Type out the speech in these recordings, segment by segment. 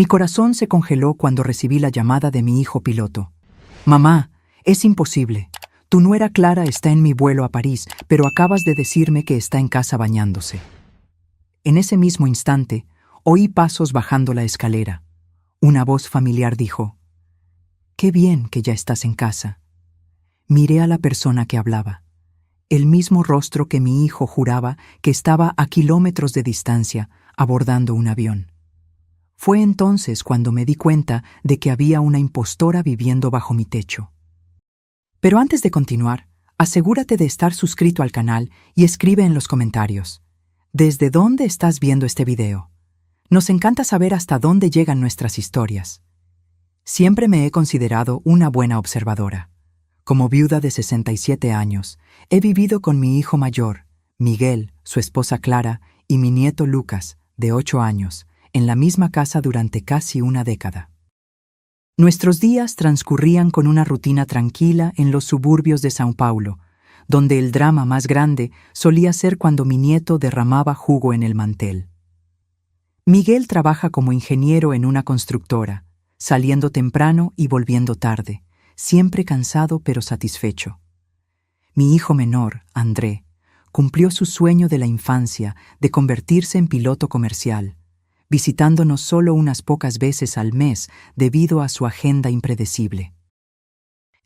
Mi corazón se congeló cuando recibí la llamada de mi hijo piloto. Mamá, es imposible. Tu nuera Clara está en mi vuelo a París, pero acabas de decirme que está en casa bañándose. En ese mismo instante, oí pasos bajando la escalera. Una voz familiar dijo: «Qué bien que ya estás en casa». Miré a la persona que hablaba. El mismo rostro que mi hijo juraba que estaba a kilómetros de distancia, abordando un avión. Fue entonces cuando me di cuenta de que había una impostora viviendo bajo mi techo. Pero antes de continuar, asegúrate de estar suscrito al canal y escribe en los comentarios: ¿desde dónde estás viendo este video? Nos encanta saber hasta dónde llegan nuestras historias. Siempre me he considerado una buena observadora. Como viuda de 67 años, he vivido con mi hijo mayor, Miguel, su esposa Clara y mi nieto Lucas, de 8 años, en la misma casa durante casi una década. Nuestros días transcurrían con una rutina tranquila en los suburbios de São Paulo, donde el drama más grande solía ser cuando mi nieto derramaba jugo en el mantel. Miguel trabaja como ingeniero en una constructora, saliendo temprano y volviendo tarde, siempre cansado pero satisfecho. Mi hijo menor, André, cumplió su sueño de la infancia de convertirse en piloto comercial, visitándonos solo unas pocas veces al mes debido a su agenda impredecible.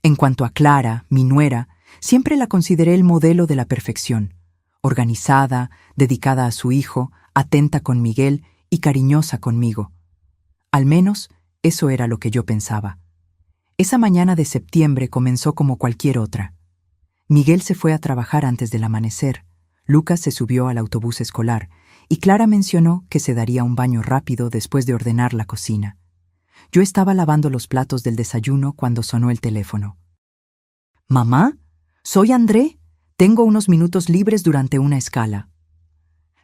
En cuanto a Clara, mi nuera, siempre la consideré el modelo de la perfección, organizada, dedicada a su hijo, atenta con Miguel y cariñosa conmigo. Al menos, eso era lo que yo pensaba. Esa mañana de septiembre comenzó como cualquier otra. Miguel se fue a trabajar antes del amanecer, Lucas se subió al autobús escolar y Clara mencionó que se daría un baño rápido después de ordenar la cocina. Yo estaba lavando los platos del desayuno cuando sonó el teléfono. «Mamá, soy André. Tengo unos minutos libres durante una escala».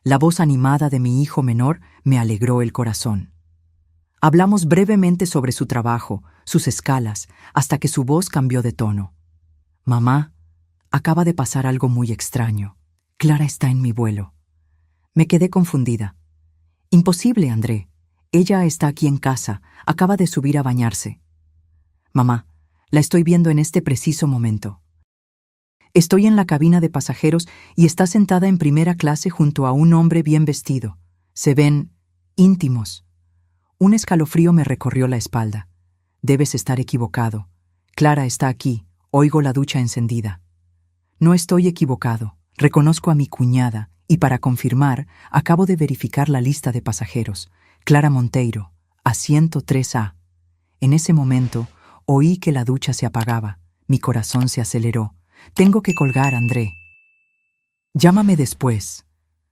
La voz animada de mi hijo menor me alegró el corazón. Hablamos brevemente sobre su trabajo, sus escalas, hasta que su voz cambió de tono. «Mamá, acaba de pasar algo muy extraño. Clara está en mi vuelo». Me quedé confundida. «Imposible, André. Ella está aquí en casa, acaba de subir a bañarse». «Mamá, la estoy viendo en este preciso momento. Estoy en la cabina de pasajeros y está sentada en primera clase junto a un hombre bien vestido. Se ven íntimos». Un escalofrío me recorrió la espalda. «Debes estar equivocado. Clara está aquí, oigo la ducha encendida». «No estoy equivocado. Reconozco a mi cuñada y para confirmar, acabo de verificar la lista de pasajeros. Clara Monteiro, asiento 3A». En ese momento, oí que la ducha se apagaba. Mi corazón se aceleró. «Tengo que colgar, André». «Llámame después»,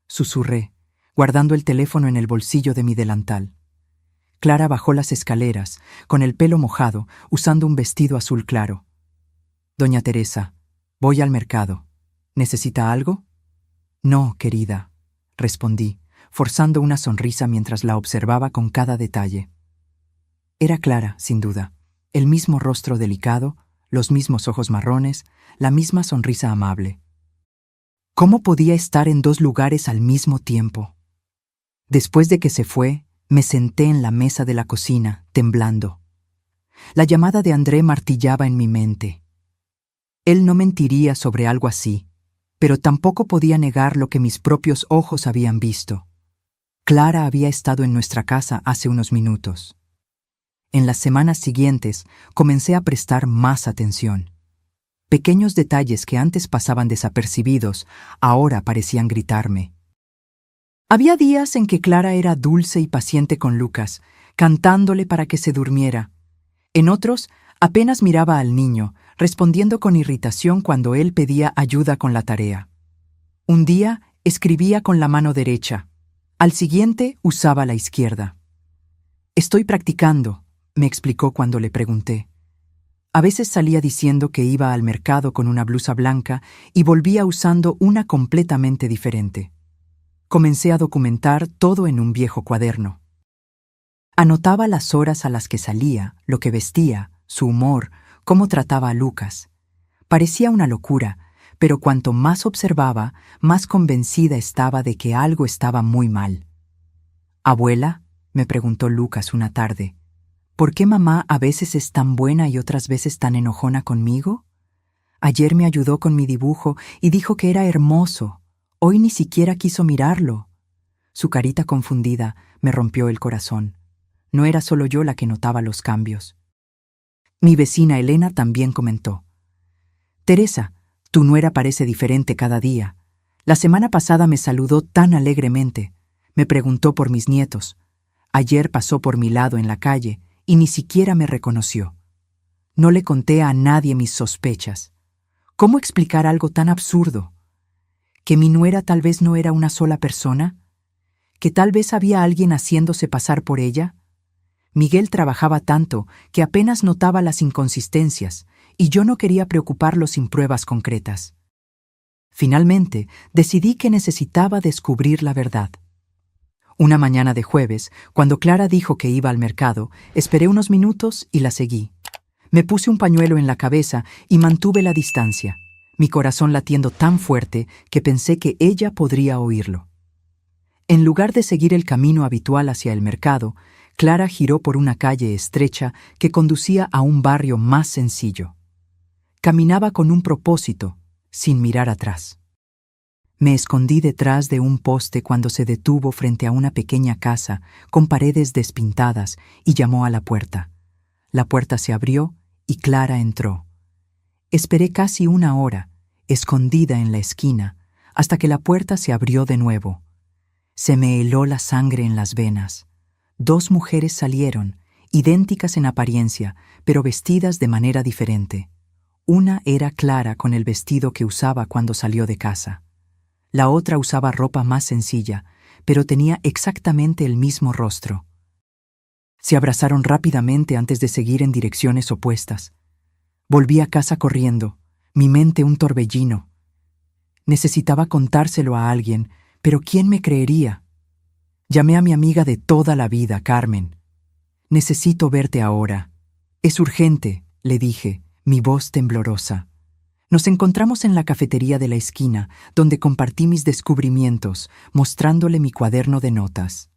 susurré, guardando el teléfono en el bolsillo de mi delantal. Clara bajó las escaleras, con el pelo mojado, usando un vestido azul claro. «Doña Teresa, voy al mercado. ¿Necesita algo?» «No, querida», respondí, forzando una sonrisa mientras la observaba con cada detalle. Era Clara, sin duda, el mismo rostro delicado, los mismos ojos marrones, la misma sonrisa amable. ¿Cómo podía estar en dos lugares al mismo tiempo? Después de que se fue, me senté en la mesa de la cocina, temblando. La llamada de André martillaba en mi mente. Él no mentiría sobre algo así, pero tampoco podía negar lo que mis propios ojos habían visto. Clara había estado en nuestra casa hace unos minutos. En las semanas siguientes comencé a prestar más atención. Pequeños detalles que antes pasaban desapercibidos, ahora parecían gritarme. Había días en que Clara era dulce y paciente con Lucas, cantándole para que se durmiera. En otros, apenas miraba al niño, respondiendo con irritación cuando él pedía ayuda con la tarea. Un día escribía con la mano derecha, al siguiente usaba la izquierda. «Estoy practicando», me explicó cuando le pregunté. A veces salía diciendo que iba al mercado con una blusa blanca y volvía usando una completamente diferente. Comencé a documentar todo en un viejo cuaderno. Anotaba las horas a las que salía, lo que vestía, su humor, cómo trataba a Lucas. Parecía una locura, pero cuanto más observaba, más convencida estaba de que algo estaba muy mal. «Abuela», me preguntó Lucas una tarde. ¿Por qué mamá a veces es tan buena y otras veces tan enojona conmigo? Ayer me ayudó con mi dibujo y dijo que era hermoso. Hoy ni siquiera quiso mirarlo. Su carita confundida me rompió el corazón. No era solo yo la que notaba los cambios. Mi vecina Elena también comentó. Teresa, tu nuera parece diferente cada día. La semana pasada me saludó tan alegremente. Me preguntó por mis nietos. Ayer pasó por mi lado en la calle y ni siquiera me reconoció. No le conté a nadie mis sospechas. ¿Cómo explicar algo tan absurdo? ¿Que mi nuera tal vez no era una sola persona? ¿Que tal vez había alguien haciéndose pasar por ella? Miguel trabajaba tanto que apenas notaba las inconsistencias, y yo no quería preocuparlo sin pruebas concretas. Finalmente, decidí que necesitaba descubrir la verdad. Una mañana de jueves, cuando Clara dijo que iba al mercado, esperé unos minutos y la seguí. Me puse un pañuelo en la cabeza y mantuve la distancia, mi corazón latiendo tan fuerte que pensé que ella podría oírlo. En lugar de seguir el camino habitual hacia el mercado, Clara giró por una calle estrecha que conducía a un barrio más sencillo. Caminaba con un propósito, sin mirar atrás. Me escondí detrás de un poste cuando se detuvo frente a una pequeña casa con paredes despintadas y llamó a la puerta. La puerta se abrió y Clara entró. Esperé casi una hora, escondida en la esquina, hasta que la puerta se abrió de nuevo. Se me heló la sangre en las venas. 2 mujeres salieron, idénticas en apariencia, pero vestidas de manera diferente. Una era Clara con el vestido que usaba cuando salió de casa. La otra usaba ropa más sencilla, pero tenía exactamente el mismo rostro. Se abrazaron rápidamente antes de seguir en direcciones opuestas. Volví a casa corriendo, mi mente un torbellino. Necesitaba contárselo a alguien, pero ¿quién me creería? Llamé a mi amiga de toda la vida, Carmen. Necesito verte ahora. Es urgente, le dije, mi voz temblorosa. Nos encontramos en la cafetería de la esquina, donde compartí mis descubrimientos, mostrándole mi cuaderno de notas.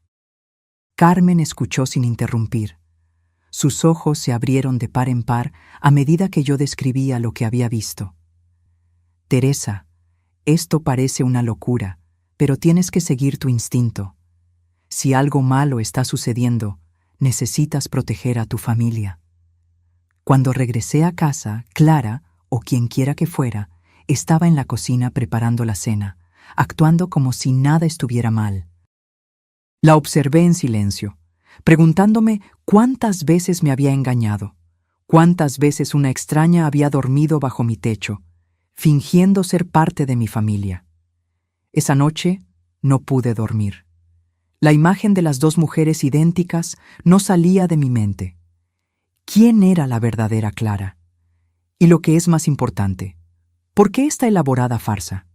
Carmen escuchó sin interrumpir. Sus ojos se abrieron de par en par a medida que yo describía lo que había visto. Teresa, esto parece una locura, pero tienes que seguir tu instinto. Si algo malo está sucediendo, necesitas proteger a tu familia. Cuando regresé a casa, Clara, o quien quiera que fuera, estaba en la cocina preparando la cena, actuando como si nada estuviera mal. La observé en silencio, preguntándome cuántas veces me había engañado, cuántas veces una extraña había dormido bajo mi techo, fingiendo ser parte de mi familia. Esa noche no pude dormir. La imagen de las 2 mujeres idénticas no salía de mi mente. ¿Quién era la verdadera Clara? Y lo que es más importante, ¿por qué esta elaborada farsa?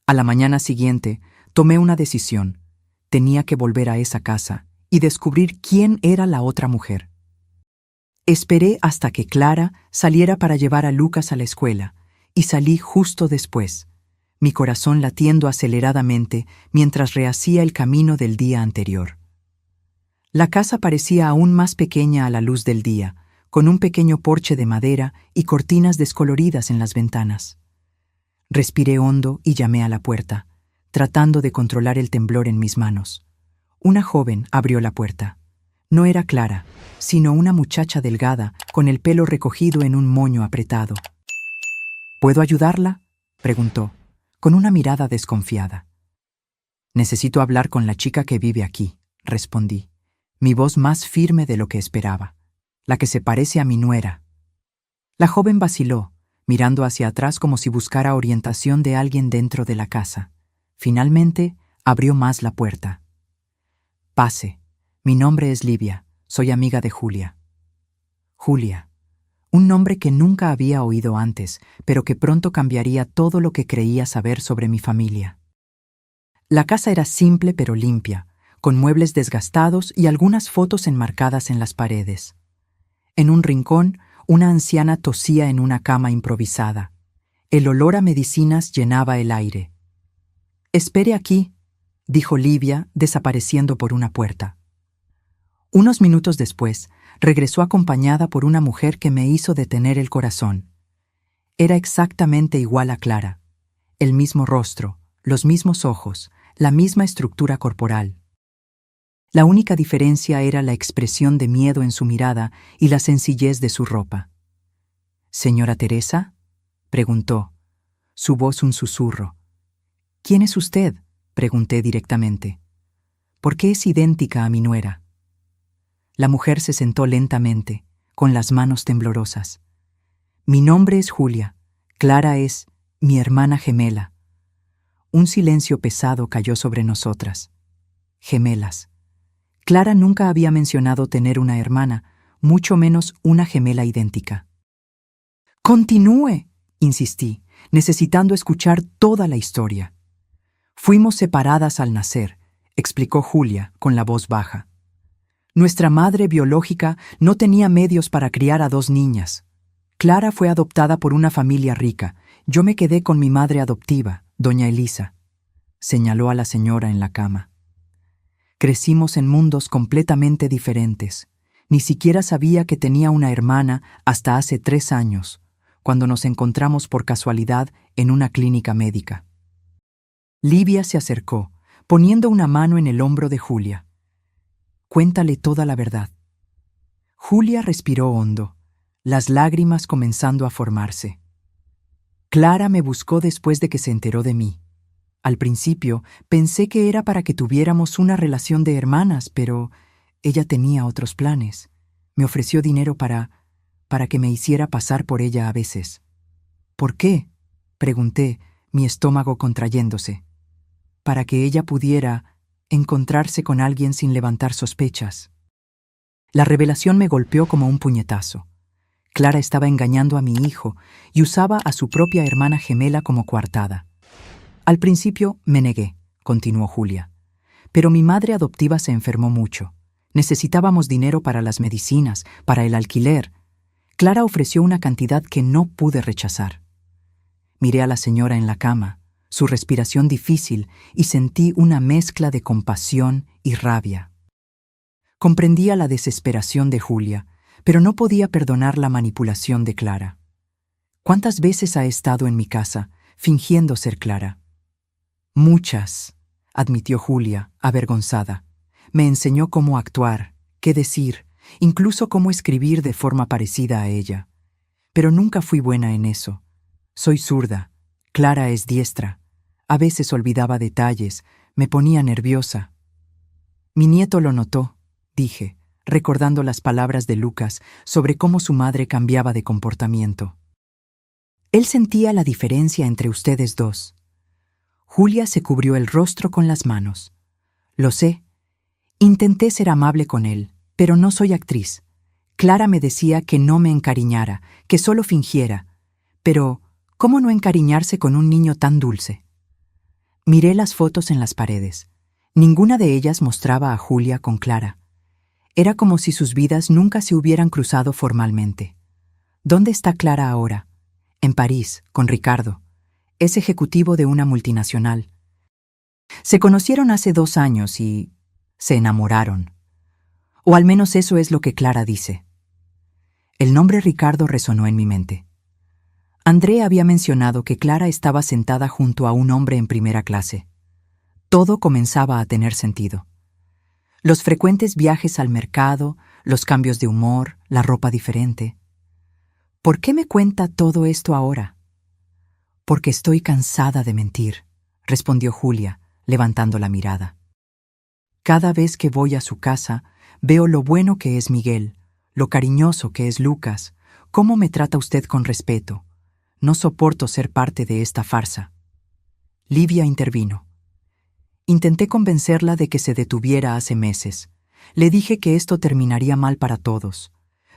A la mañana siguiente, tomé una decisión. Tenía que volver a esa casa y descubrir quién era la otra mujer. Esperé hasta que Clara saliera para llevar a Lucas a la escuela, y salí justo después, mi corazón latiendo aceleradamente mientras rehacía el camino del día anterior. La casa parecía aún más pequeña a la luz del día, con un pequeño porche de madera y cortinas descoloridas en las ventanas. Respiré hondo y llamé a la puerta, tratando de controlar el temblor en mis manos. Una joven abrió la puerta. No era Clara, sino una muchacha delgada, con el pelo recogido en un moño apretado. ¿Puedo ayudarla?, preguntó, con una mirada desconfiada. Necesito hablar con la chica que vive aquí, respondí, mi voz más firme de lo que esperaba, la que se parece a mi nuera. La joven vaciló, mirando hacia atrás como si buscara orientación de alguien dentro de la casa. Finalmente, abrió más la puerta. Pase, mi nombre es Livia, soy amiga de Julia. Julia, un nombre que nunca había oído antes, pero que pronto cambiaría todo lo que creía saber sobre mi familia. La casa era simple pero limpia, con muebles desgastados y algunas fotos enmarcadas en las paredes. En un rincón, una anciana tosía en una cama improvisada. El olor a medicinas llenaba el aire. «Espere aquí», dijo Livia, desapareciendo por una puerta. Unos minutos después, regresó acompañada por una mujer que me hizo detener el corazón. Era exactamente igual a Clara. El mismo rostro, los mismos ojos, la misma estructura corporal. La única diferencia era la expresión de miedo en su mirada y la sencillez de su ropa. «¿Señora Teresa?», preguntó, su voz un susurro. «¿Quién es usted?», pregunté directamente. «¿Por qué es idéntica a mi nuera?». La mujer se sentó lentamente, con las manos temblorosas. «Mi nombre es Julia. Clara es mi hermana gemela». Un silencio pesado cayó sobre nosotras. Gemelas. Clara nunca había mencionado tener una hermana, mucho menos una gemela idéntica. «Continúe», insistí, necesitando escuchar toda la historia. «Fuimos separadas al nacer», explicó Julia con la voz baja. «Nuestra madre biológica no tenía medios para criar a 2 niñas. Clara fue adoptada por una familia rica. Yo me quedé con mi madre adoptiva, doña Elisa», señaló a la señora en la cama. «Crecimos en mundos completamente diferentes. Ni siquiera sabía que tenía una hermana hasta hace 3 años, cuando nos encontramos por casualidad en una clínica médica». Livia se acercó, poniendo una mano en el hombro de Julia. «Cuéntale toda la verdad». Julia respiró hondo, las lágrimas comenzando a formarse. «Clara me buscó después de que se enteró de mí. Al principio pensé que era para que tuviéramos una relación de hermanas, pero ella tenía otros planes. Me ofreció dinero para que me hiciera pasar por ella a veces». «¿Por qué?», pregunté, mi estómago contrayéndose. «Para que ella pudiera encontrarse con alguien sin levantar sospechas». La revelación me golpeó como un puñetazo. Clara estaba engañando a mi hijo y usaba a su propia hermana gemela como coartada. «Al principio me negué», continuó Julia, «pero mi madre adoptiva se enfermó mucho. Necesitábamos dinero para las medicinas, para el alquiler. Clara ofreció una cantidad que no pude rechazar». Miré a la señora en la cama, su respiración difícil, y sentí una mezcla de compasión y rabia. Comprendía la desesperación de Julia, pero no podía perdonar la manipulación de Clara. ¿Cuántas veces ha estado en mi casa, fingiendo ser Clara? «Muchas», admitió Julia, avergonzada. «Me enseñó cómo actuar, qué decir, incluso cómo escribir de forma parecida a ella. Pero nunca fui buena en eso. Soy zurda, Clara es diestra. A veces olvidaba detalles, me ponía nerviosa». «Mi nieto lo notó», dije, recordando las palabras de Lucas sobre cómo su madre cambiaba de comportamiento. «Él sentía la diferencia entre ustedes dos». Julia se cubrió el rostro con las manos. «Lo sé. Intenté ser amable con él, pero no soy actriz. Clara me decía que no me encariñara, que solo fingiera. Pero, ¿cómo no encariñarse con un niño tan dulce?». Miré las fotos en las paredes. Ninguna de ellas mostraba a Julia con Clara. Era como si sus vidas nunca se hubieran cruzado formalmente. ¿Dónde está Clara ahora? En París, con Ricardo. Es ejecutivo de una multinacional. Se conocieron hace 2 años y se enamoraron. O al menos eso es lo que Clara dice. El nombre Ricardo resonó en mi mente. André había mencionado que Clara estaba sentada junto a un hombre en primera clase. Todo comenzaba a tener sentido. Los frecuentes viajes al mercado, los cambios de humor, la ropa diferente. ¿Por qué me cuenta todo esto ahora? «Porque estoy cansada de mentir», respondió Julia, levantando la mirada. «Cada vez que voy a su casa, veo lo bueno que es Miguel, lo cariñoso que es Lucas, cómo me trata usted con respeto. No soporto ser parte de esta farsa». Livia intervino. Intenté convencerla de que se detuviera hace meses. Le dije que esto terminaría mal para todos.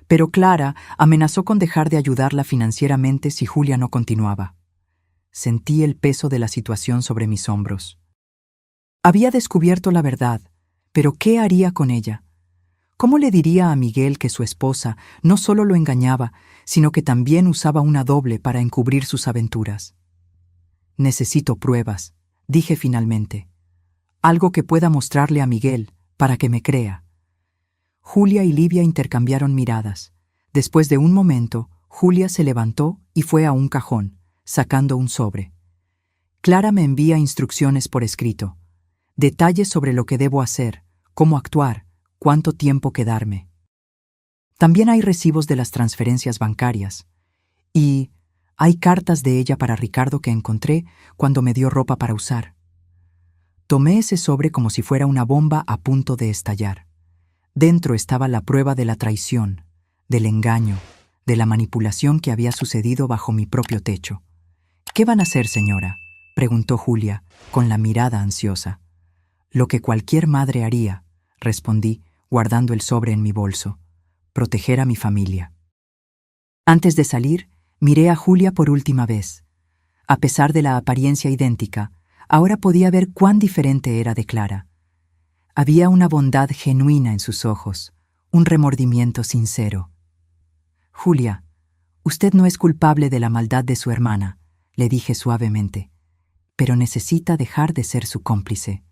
Pero Clara amenazó con dejar de ayudarla financieramente si Julia no continuaba. Sentí el peso de la situación sobre mis hombros. Había descubierto la verdad, pero ¿qué haría con ella? ¿Cómo le diría a Miguel que su esposa no solo lo engañaba, sino que también usaba una doble para encubrir sus aventuras? «Necesito pruebas», dije finalmente. «Algo que pueda mostrarle a Miguel para que me crea». Julia y Livia intercambiaron miradas. Después de un momento, Julia se levantó y fue a un cajón, sacando un sobre. Clara me envía instrucciones por escrito. Detalles sobre lo que debo hacer, cómo actuar, cuánto tiempo quedarme. También hay recibos de las transferencias bancarias. Y hay cartas de ella para Ricardo que encontré cuando me dio ropa para usar. Tomé ese sobre como si fuera una bomba a punto de estallar. Dentro estaba la prueba de la traición, del engaño, de la manipulación que había sucedido bajo mi propio techo. «¿Qué van a hacer, señora?», preguntó Julia, con la mirada ansiosa. «Lo que cualquier madre haría», respondí, guardando el sobre en mi bolso. «Proteger a mi familia». Antes de salir, miré a Julia por última vez. A pesar de la apariencia idéntica, ahora podía ver cuán diferente era de Clara. Había una bondad genuina en sus ojos, un remordimiento sincero. «Julia, usted no es culpable de la maldad de su hermana», le dije suavemente, «pero necesita dejar de ser su cómplice».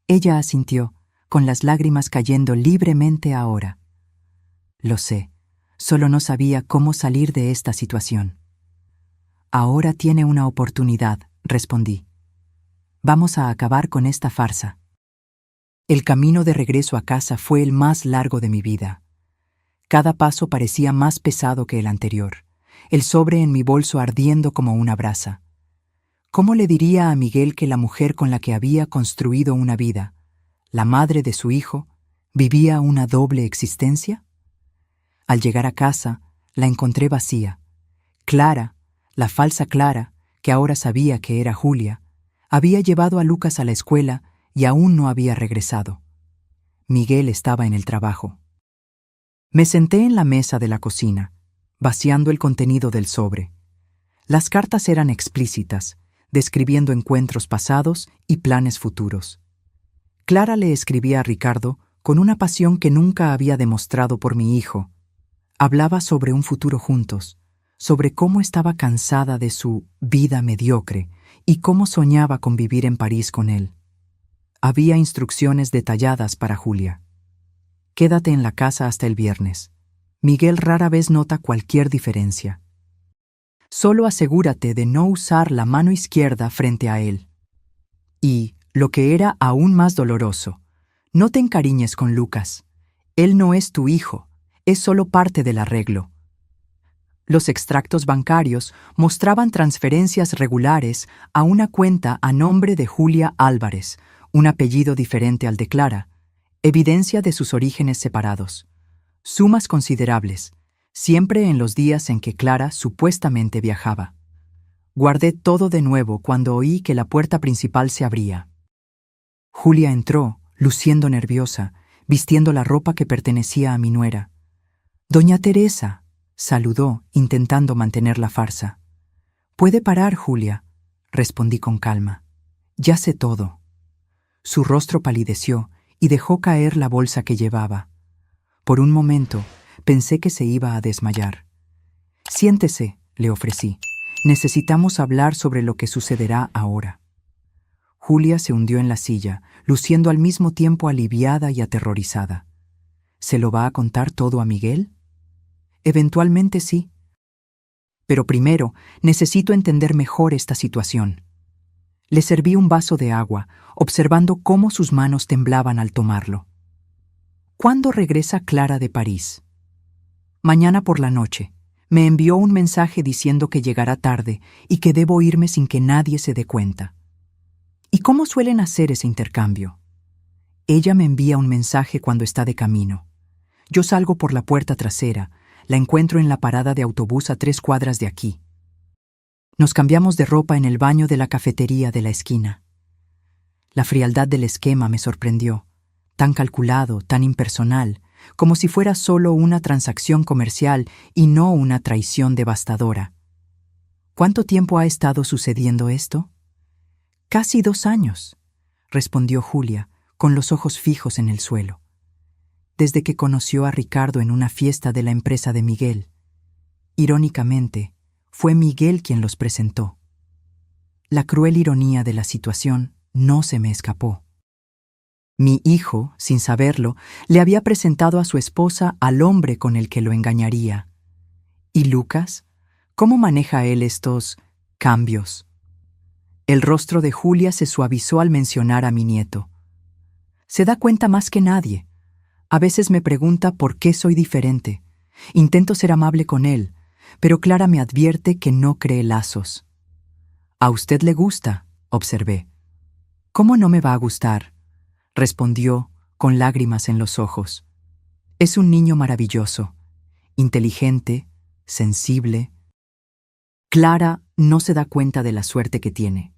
Ella asintió, con las lágrimas cayendo libremente ahora. «Lo sé, solo no sabía cómo salir de esta situación». «Ahora tiene una oportunidad», respondí. «Vamos a acabar con esta farsa». El camino de regreso a casa fue el más largo de mi vida. Cada paso parecía más pesado que el anterior, el sobre en mi bolso ardiendo como una brasa. ¿Cómo le diría a Miguel que la mujer con la que había construido una vida, la madre de su hijo, vivía una doble existencia? Al llegar a casa, la encontré vacía. Clara, la falsa Clara, que ahora sabía que era Julia, había llevado a Lucas a la escuela y aún no había regresado. Miguel estaba en el trabajo. Me senté en la mesa de la cocina, vaciando el contenido del sobre. Las cartas eran explícitas, describiendo encuentros pasados y planes futuros. Clara le escribía a Ricardo con una pasión que nunca había demostrado por mi hijo. Hablaba sobre un futuro juntos, sobre cómo estaba cansada de su vida mediocre y cómo soñaba con vivir en París con él. Había instrucciones detalladas para Julia. «Quédate en la casa hasta el viernes. Miguel rara vez nota cualquier diferencia. Solo asegúrate de no usar la mano izquierda frente a él. Y, lo que era aún más doloroso, no te encariñes con Lucas. Él no es tu hijo, es solo parte del arreglo». Los extractos bancarios mostraban transferencias regulares a una cuenta a nombre de Julia Álvarez, un apellido diferente al de Clara, evidencia de sus orígenes separados. Sumas considerables, siempre en los días en que Clara supuestamente viajaba. Guardé todo de nuevo cuando oí que la puerta principal se abría. Julia entró, luciendo nerviosa, vistiendo la ropa que pertenecía a mi nuera. «Doña Teresa», saludó, intentando mantener la farsa. «Puede parar, Julia», respondí con calma. «Ya sé todo». Su rostro palideció y dejó caer la bolsa que llevaba. Por un momento, pensé que se iba a desmayar. «Siéntese», le ofrecí. «Necesitamos hablar sobre lo que sucederá ahora». Julia se hundió en la silla, luciendo al mismo tiempo aliviada y aterrorizada. ¿Se lo va a contar todo a Miguel? Eventualmente sí. Pero primero necesito entender mejor esta situación. Le serví un vaso de agua, observando cómo sus manos temblaban al tomarlo. ¿Cuándo regresa Clara de París? Mañana por la noche. Me envió un mensaje diciendo que llegará tarde y que debo irme sin que nadie se dé cuenta. ¿Y cómo suelen hacer ese intercambio? Ella me envía un mensaje cuando está de camino. Yo salgo por la puerta trasera, la encuentro en la parada de autobús a 3 cuadras de aquí. Nos cambiamos de ropa en el baño de la cafetería de la esquina. La frialdad del esquema me sorprendió, tan calculado, tan impersonal, como si fuera solo una transacción comercial y no una traición devastadora. ¿Cuánto tiempo ha estado sucediendo esto? «Casi 2 años», respondió Julia, con los ojos fijos en el suelo. «Desde que conoció a Ricardo en una fiesta de la empresa de Miguel. Irónicamente, fue Miguel quien los presentó. La cruel ironía de la situación no se me escapó. Mi hijo, sin saberlo, le había presentado a su esposa al hombre con el que lo engañaría. ¿Y Lucas? ¿Cómo maneja él estos cambios? El rostro de Julia se suavizó al mencionar a mi nieto. Se da cuenta más que nadie. A veces me pregunta por qué soy diferente. Intento ser amable con él, pero Clara me advierte que no cree lazos. «A usted le gusta», observé. «¿Cómo no me va a gustar?», respondió con lágrimas en los ojos. «Es un niño maravilloso, inteligente, sensible». Clara no se da cuenta de la suerte que tiene.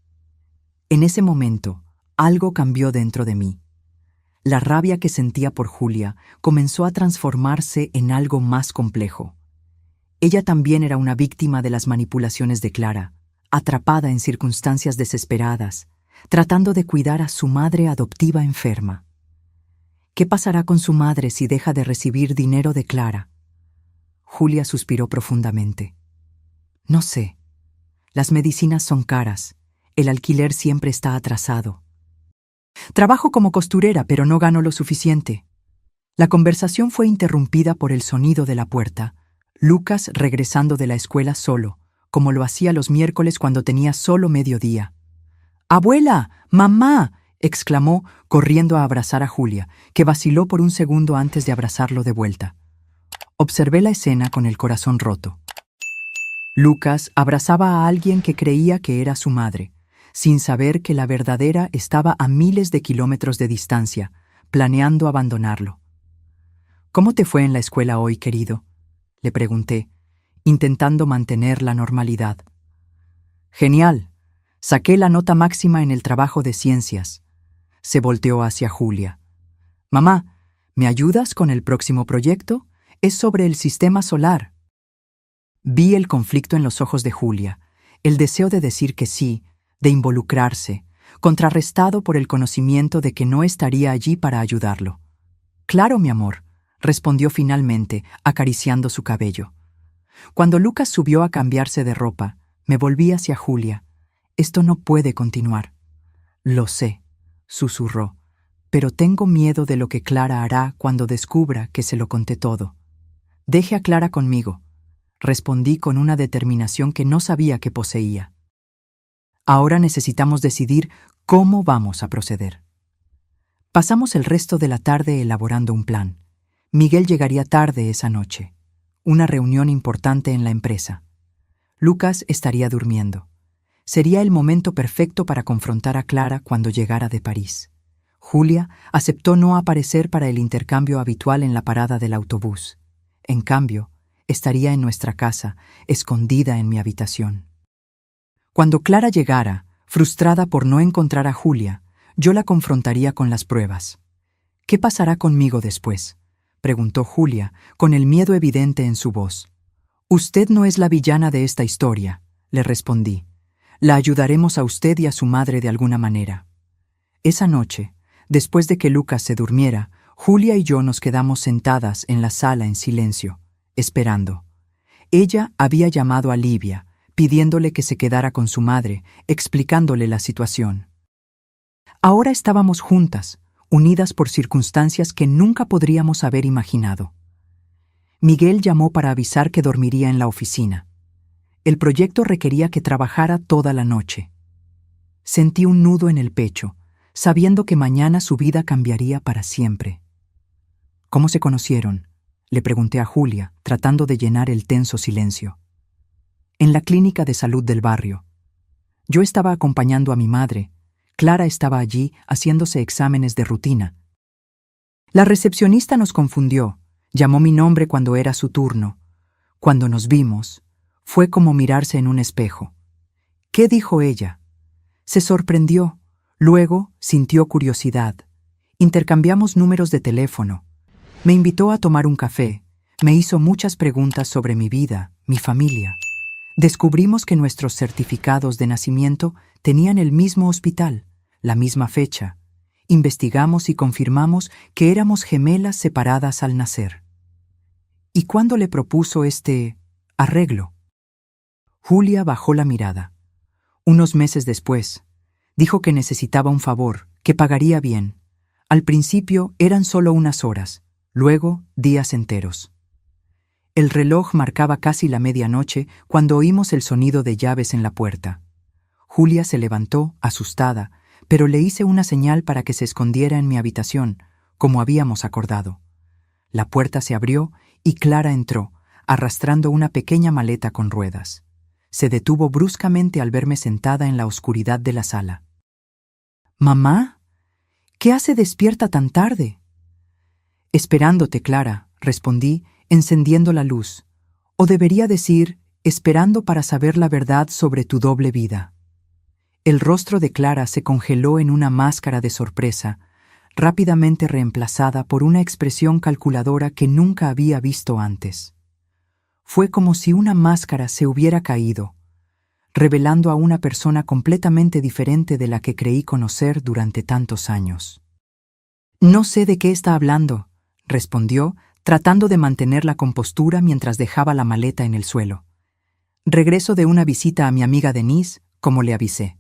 En ese momento, algo cambió dentro de mí. La rabia que sentía por Julia comenzó a transformarse en algo más complejo. Ella también era una víctima de las manipulaciones de Clara, atrapada en circunstancias desesperadas, tratando de cuidar a su madre adoptiva enferma. ¿Qué pasará con su madre si deja de recibir dinero de Clara? Julia suspiró profundamente. No sé. Las medicinas son caras. El alquiler siempre está atrasado. Trabajo como costurera, pero no gano lo suficiente. La conversación fue interrumpida por el sonido de la puerta. Lucas regresando de la escuela solo, como lo hacía los miércoles cuando tenía solo mediodía. «¡Abuela! ¡Mamá!», exclamó, corriendo a abrazar a Julia, que vaciló por un segundo antes de abrazarlo de vuelta. Observé la escena con el corazón roto. Lucas abrazaba a alguien que creía que era su madre, sin saber que la verdadera estaba a miles de kilómetros de distancia, planeando abandonarlo. «¿Cómo te fue en la escuela hoy, querido?», le pregunté, intentando mantener la normalidad. «Genial. Saqué la nota máxima en el trabajo de ciencias». Se volteó hacia Julia. «Mamá, ¿me ayudas con el próximo proyecto? Es sobre el sistema solar». Vi el conflicto en los ojos de Julia, el deseo de decir que sí, de involucrarse, contrarrestado por el conocimiento de que no estaría allí para ayudarlo. «Claro, mi amor», respondió finalmente, acariciando su cabello. Cuando Lucas subió a cambiarse de ropa, me volví hacia Julia. «Esto no puede continuar». «Lo sé», susurró, «pero tengo miedo de lo que Clara hará cuando descubra que se lo conté todo». «Deje a Clara conmigo», respondí con una determinación que no sabía que poseía. «Ahora necesitamos decidir cómo vamos a proceder». Pasamos el resto de la tarde elaborando un plan. Miguel llegaría tarde esa noche. Una reunión importante en la empresa. Lucas estaría durmiendo. Sería el momento perfecto para confrontar a Clara cuando llegara de París. Julia aceptó no aparecer para el intercambio habitual en la parada del autobús. En cambio, estaría en nuestra casa, escondida en mi habitación. Cuando Clara llegara, frustrada por no encontrar a Julia, yo la confrontaría con las pruebas. «¿Qué pasará conmigo después?», preguntó Julia, con el miedo evidente en su voz. «Usted no es la villana de esta historia», le respondí. «La ayudaremos a usted y a su madre de alguna manera». Esa noche, después de que Lucas se durmiera, Julia y yo nos quedamos sentadas en la sala en silencio, esperando. Ella había llamado a Livia, pidiéndole que se quedara con su madre, explicándole la situación. Ahora estábamos juntas, unidas por circunstancias que nunca podríamos haber imaginado. Miguel llamó para avisar que dormiría en la oficina. El proyecto requería que trabajara toda la noche. Sentí un nudo en el pecho, sabiendo que mañana su vida cambiaría para siempre. «¿Cómo se conocieron?», le pregunté a Julia, tratando de llenar el tenso silencio. «En la clínica de salud del barrio. Yo estaba acompañando a mi madre. Clara estaba allí haciéndose exámenes de rutina. La recepcionista nos confundió, llamó mi nombre cuando era su turno. Cuando nos vimos, fue como mirarse en un espejo. ¿Qué dijo ella? Se sorprendió, luego sintió curiosidad. Intercambiamos números de teléfono. Me invitó a tomar un café, me hizo muchas preguntas sobre mi vida, mi familia. Descubrimos que nuestros certificados de nacimiento tenían el mismo hospital, la misma fecha. Investigamos y confirmamos que éramos gemelas separadas al nacer. ¿Y cuándo le propuso este arreglo? Julia bajó la mirada. Unos meses después, dijo que necesitaba un favor, que pagaría bien. Al principio eran solo unas horas, luego días enteros. El reloj marcaba casi la medianoche cuando oímos el sonido de llaves en la puerta. Julia se levantó, asustada, pero le hice una señal para que se escondiera en mi habitación, como habíamos acordado. La puerta se abrió y Clara entró, arrastrando una pequeña maleta con ruedas. Se detuvo bruscamente al verme sentada en la oscuridad de la sala. «¿Mamá? ¿Qué hace despierta tan tarde?» «Esperándote, Clara», respondí, encendiendo la luz. O debería decir, esperando para saber la verdad sobre tu doble vida. El rostro de Clara se congeló en una máscara de sorpresa, rápidamente reemplazada por una expresión calculadora que nunca había visto antes. Fue como si una máscara se hubiera caído, revelando a una persona completamente diferente de la que creí conocer durante tantos años. «No sé de qué está hablando», respondió, tratando de mantener la compostura mientras dejaba la maleta en el suelo. «Regreso de una visita a mi amiga Denise, como le avisé».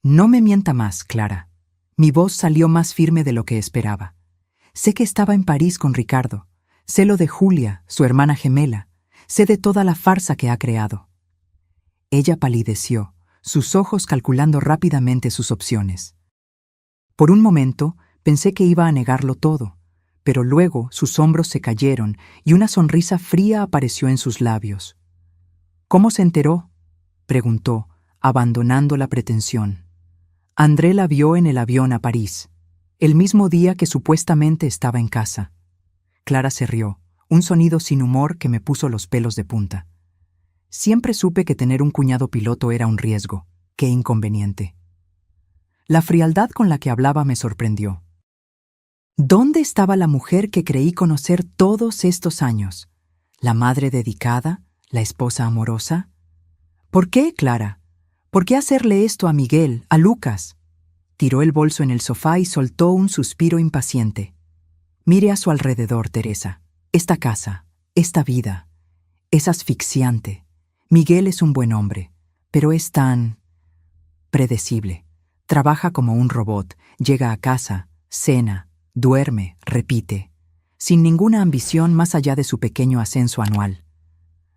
«No me mienta más, Clara». Mi voz salió más firme de lo que esperaba. «Sé que estaba en París con Ricardo. Sé lo de Julia, su hermana gemela. Sé de toda la farsa que ha creado». Ella palideció, sus ojos calculando rápidamente sus opciones. Por un momento pensé que iba a negarlo todo, pero luego sus hombros se cayeron y una sonrisa fría apareció en sus labios. «¿Cómo se enteró?», preguntó, abandonando la pretensión. «André la vio en el avión a París, el mismo día que supuestamente estaba en casa». Clara se rió, un sonido sin humor que me puso los pelos de punta. Siempre supe que tener un cuñado piloto era un riesgo. ¡Qué inconveniente! La frialdad con la que hablaba me sorprendió. ¿Dónde estaba la mujer que creí conocer todos estos años? ¿La madre dedicada? ¿La esposa amorosa? ¿Por qué, Clara? ¿Por qué hacerle esto a Miguel, a Lucas? Tiró el bolso en el sofá y soltó un suspiro impaciente. Mire a su alrededor, Teresa. Esta casa, esta vida, es asfixiante. Miguel es un buen hombre, pero es tan predecible. Trabaja como un robot, llega a casa, cena, duerme, repite, sin ninguna ambición más allá de su pequeño ascenso anual.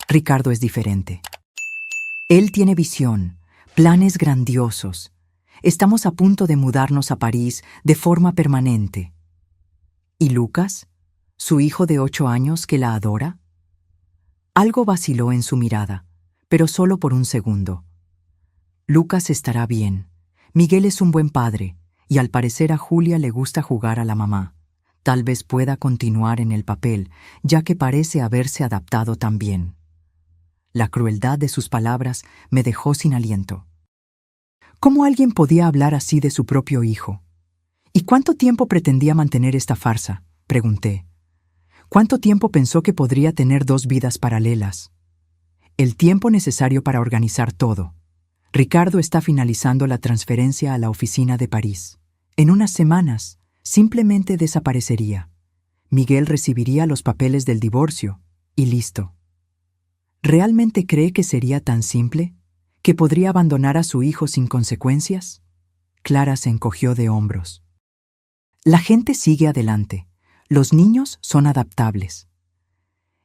Ricardo es diferente. Él tiene visión, planes grandiosos. Estamos a punto de mudarnos a París de forma permanente. ¿Y Lucas? ¿Su hijo de 8 años que la adora? Algo vaciló en su mirada, pero solo por un segundo. Lucas estará bien. Miguel es un buen padre, y al parecer a Julia le gusta jugar a la mamá. Tal vez pueda continuar en el papel, ya que parece haberse adaptado tan bien. La crueldad de sus palabras me dejó sin aliento. ¿Cómo alguien podía hablar así de su propio hijo? ¿Y cuánto tiempo pretendía mantener esta farsa?, pregunté. ¿Cuánto tiempo pensó que podría tener 2 vidas paralelas? El tiempo necesario para organizar todo. Ricardo está finalizando la transferencia a la oficina de París. En unas semanas, simplemente desaparecería. Miguel recibiría los papeles del divorcio, y listo. ¿Realmente cree que sería tan simple? ¿Que podría abandonar a su hijo sin consecuencias? Clara se encogió de hombros. La gente sigue adelante. Los niños son adaptables.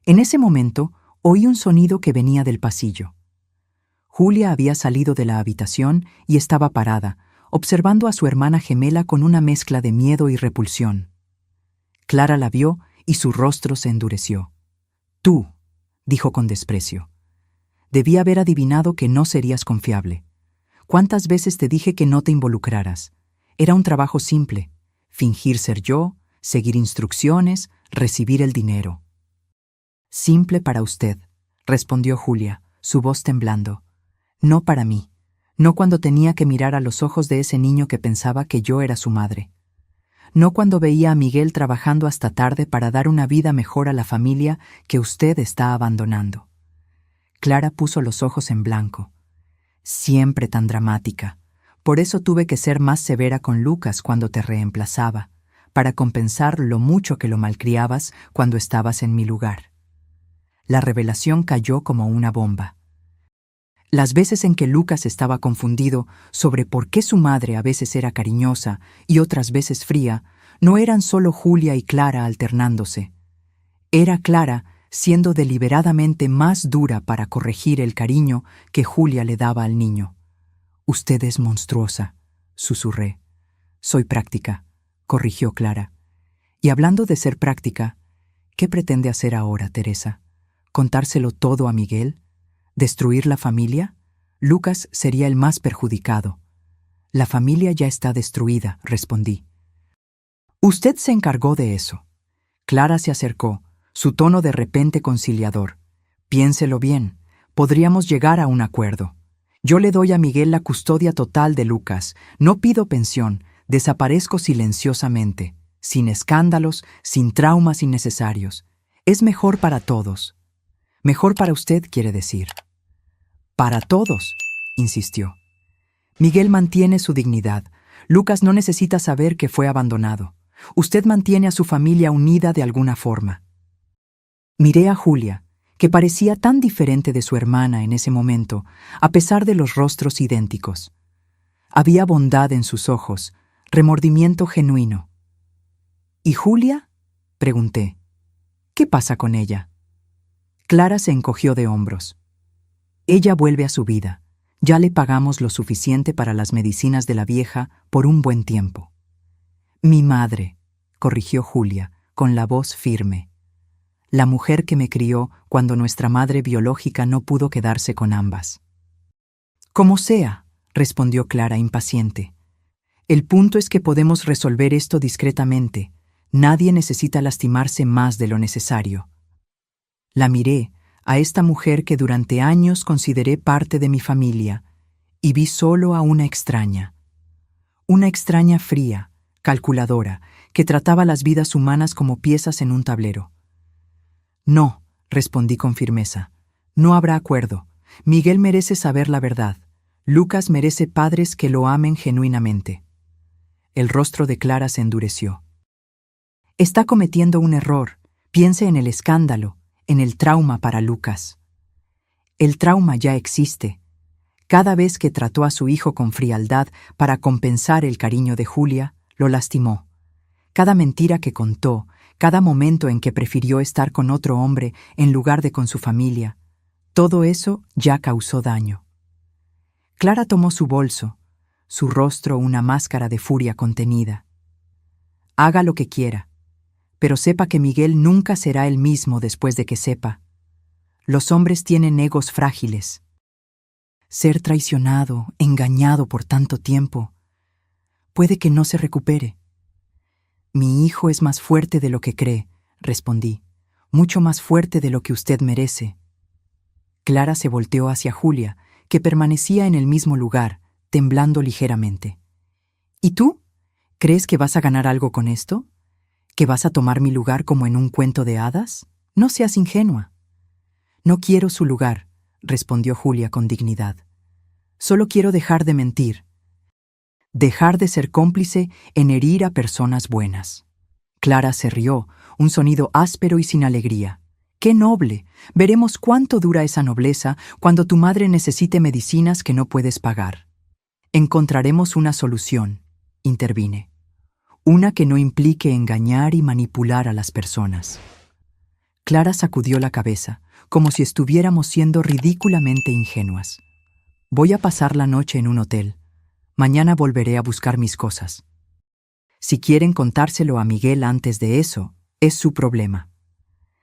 En ese momento, oí un sonido que venía del pasillo. Julia había salido de la habitación y estaba parada, observando a su hermana gemela con una mezcla de miedo y repulsión. Clara la vio y su rostro se endureció. «Tú», dijo con desprecio. «Debí haber adivinado que no serías confiable. ¿Cuántas veces te dije que no te involucraras? Era un trabajo simple. Fingir ser yo, seguir instrucciones, recibir el dinero». «Simple para usted», respondió Julia, su voz temblando. «No para mí. No cuando tenía que mirar a los ojos de ese niño que pensaba que yo era su madre. No cuando veía a Miguel trabajando hasta tarde para dar una vida mejor a la familia que usted está abandonando». Clara puso los ojos en blanco. «Siempre tan dramática. Por eso tuve que ser más severa con Lucas cuando te reemplazaba, para compensar lo mucho que lo malcriabas cuando estabas en mi lugar». La revelación cayó como una bomba. Las veces en que Lucas estaba confundido sobre por qué su madre a veces era cariñosa y otras veces fría, No eran solo Julia y Clara alternándose. Era Clara siendo deliberadamente más dura para corregir el cariño que Julia le daba al niño. «Usted es monstruosa», susurré. «Soy práctica», corrigió Clara. Y hablando de ser práctica, ¿qué pretende hacer ahora, Teresa? ¿Contárselo todo a Miguel? ¿Destruir la familia? Lucas sería el más perjudicado. La familia ya está destruida, respondí. Usted se encargó de eso. Clara se acercó, su tono de repente conciliador. Piénselo bien, podríamos llegar a un acuerdo. Yo le doy a Miguel la custodia total de Lucas, no pido pensión, desaparezco silenciosamente, sin escándalos, sin traumas innecesarios. Es mejor para todos. Mejor para usted, quiere decir. Para todos, insistió. Miguel mantiene su dignidad. Lucas no necesita saber que fue abandonado. Usted mantiene a su familia unida de alguna forma. Miré a Julia, que parecía tan diferente de su hermana en ese momento, a pesar de los rostros idénticos. Había bondad en sus ojos, remordimiento genuino. ¿Y Julia?, pregunté. ¿Qué pasa con ella? Clara se encogió de hombros. Ella vuelve a su vida. Ya le pagamos lo suficiente para las medicinas de la vieja por un buen tiempo. Mi madre, corrigió Julia, con la voz firme. La mujer que me crió cuando nuestra madre biológica no pudo quedarse con ambas. Como sea, respondió Clara impaciente. El punto es que podemos resolver esto discretamente. Nadie necesita lastimarse más de lo necesario. La miré, a esta mujer que durante años consideré parte de mi familia, y vi solo a una extraña. Una extraña fría, calculadora, que trataba las vidas humanas como piezas en un tablero. No, respondí con firmeza. No habrá acuerdo. Miguel merece saber la verdad. Lucas merece padres que lo amen genuinamente. El rostro de Clara se endureció. Está cometiendo un error. Piense en el escándalo, en el trauma para Lucas. El trauma ya existe. Cada vez que trató a su hijo con frialdad para compensar el cariño de Julia, lo lastimó. Cada mentira que contó, cada momento en que prefirió estar con otro hombre en lugar de con su familia, todo eso ya causó daño. Clara tomó su bolso, su rostro una máscara de furia contenida. Haga lo que quiera, pero sepa que Miguel nunca será el mismo después de que sepa. Los hombres tienen egos frágiles. Ser traicionado, engañado por tanto tiempo, puede que no se recupere. Mi hijo es más fuerte de lo que cree, respondí, mucho más fuerte de lo que usted merece. Clara se volteó hacia Julia, que permanecía en el mismo lugar, temblando ligeramente. ¿Y tú? ¿Crees que vas a ganar algo con esto? ¿Que vas a tomar mi lugar como en un cuento de hadas? No seas ingenua. No quiero su lugar, respondió Julia con dignidad. Solo quiero dejar de mentir. Dejar de ser cómplice en herir a personas buenas. Clara se rió, un sonido áspero y sin alegría. ¡Qué noble! Veremos cuánto dura esa nobleza cuando tu madre necesite medicinas que no puedes pagar. Encontraremos una solución, intervine. Una que no implique engañar y manipular a las personas. Clara sacudió la cabeza, como si estuviéramos siendo ridículamente ingenuas. Voy a pasar la noche en un hotel. Mañana volveré a buscar mis cosas. Si quieren contárselo a Miguel antes de eso, es su problema.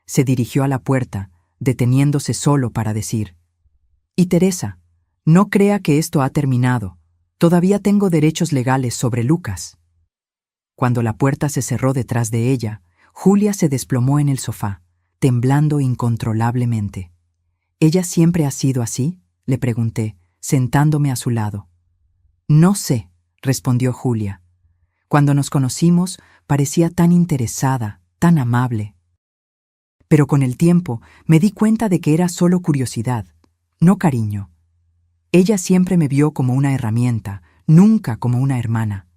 Se dirigió a la puerta, deteniéndose solo para decir: «Y Teresa, no crea que esto ha terminado. Todavía tengo derechos legales sobre Lucas». Cuando la puerta se cerró detrás de ella, Julia se desplomó en el sofá, temblando incontrolablemente. «¿Ella siempre ha sido así?», le pregunté, sentándome a su lado. «No sé», respondió Julia. «Cuando nos conocimos, parecía tan interesada, tan amable. Pero con el tiempo me di cuenta de que era solo curiosidad, no cariño. Ella siempre me vio como una herramienta, nunca como una hermana».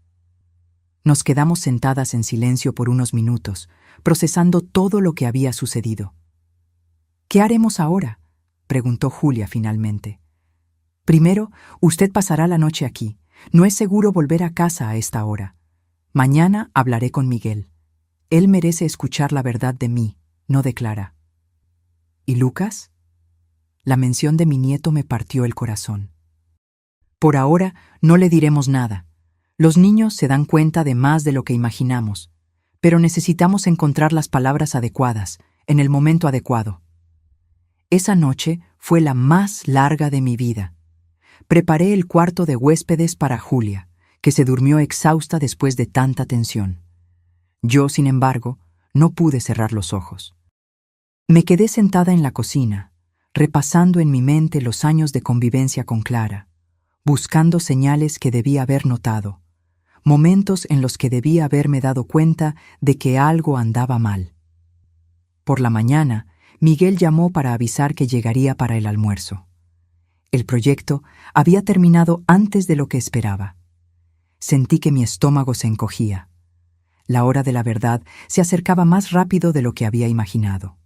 Nos quedamos sentadas en silencio por unos minutos, procesando todo lo que había sucedido. «¿Qué haremos ahora?», preguntó Julia finalmente. «Primero, usted pasará la noche aquí. No es seguro volver a casa a esta hora. Mañana hablaré con Miguel. Él merece escuchar la verdad de mí, no de Clara. ¿Y Lucas? La mención de mi nieto me partió el corazón. Por ahora no le diremos nada. Los niños se dan cuenta de más de lo que imaginamos, pero necesitamos encontrar las palabras adecuadas, en el momento adecuado. Esa noche fue la más larga de mi vida. Preparé el cuarto de huéspedes para Julia, que se durmió exhausta después de tanta tensión. Yo, sin embargo, no pude cerrar los ojos. Me quedé sentada en la cocina, repasando en mi mente los años de convivencia con Clara, buscando señales que debía haber notado, momentos en los que debía haberme dado cuenta de que algo andaba mal. Por la mañana, Miguel llamó para avisar que llegaría para el almuerzo. El proyecto había terminado antes de lo que esperaba. Sentí que mi estómago se encogía. La hora de la verdad se acercaba más rápido de lo que había imaginado.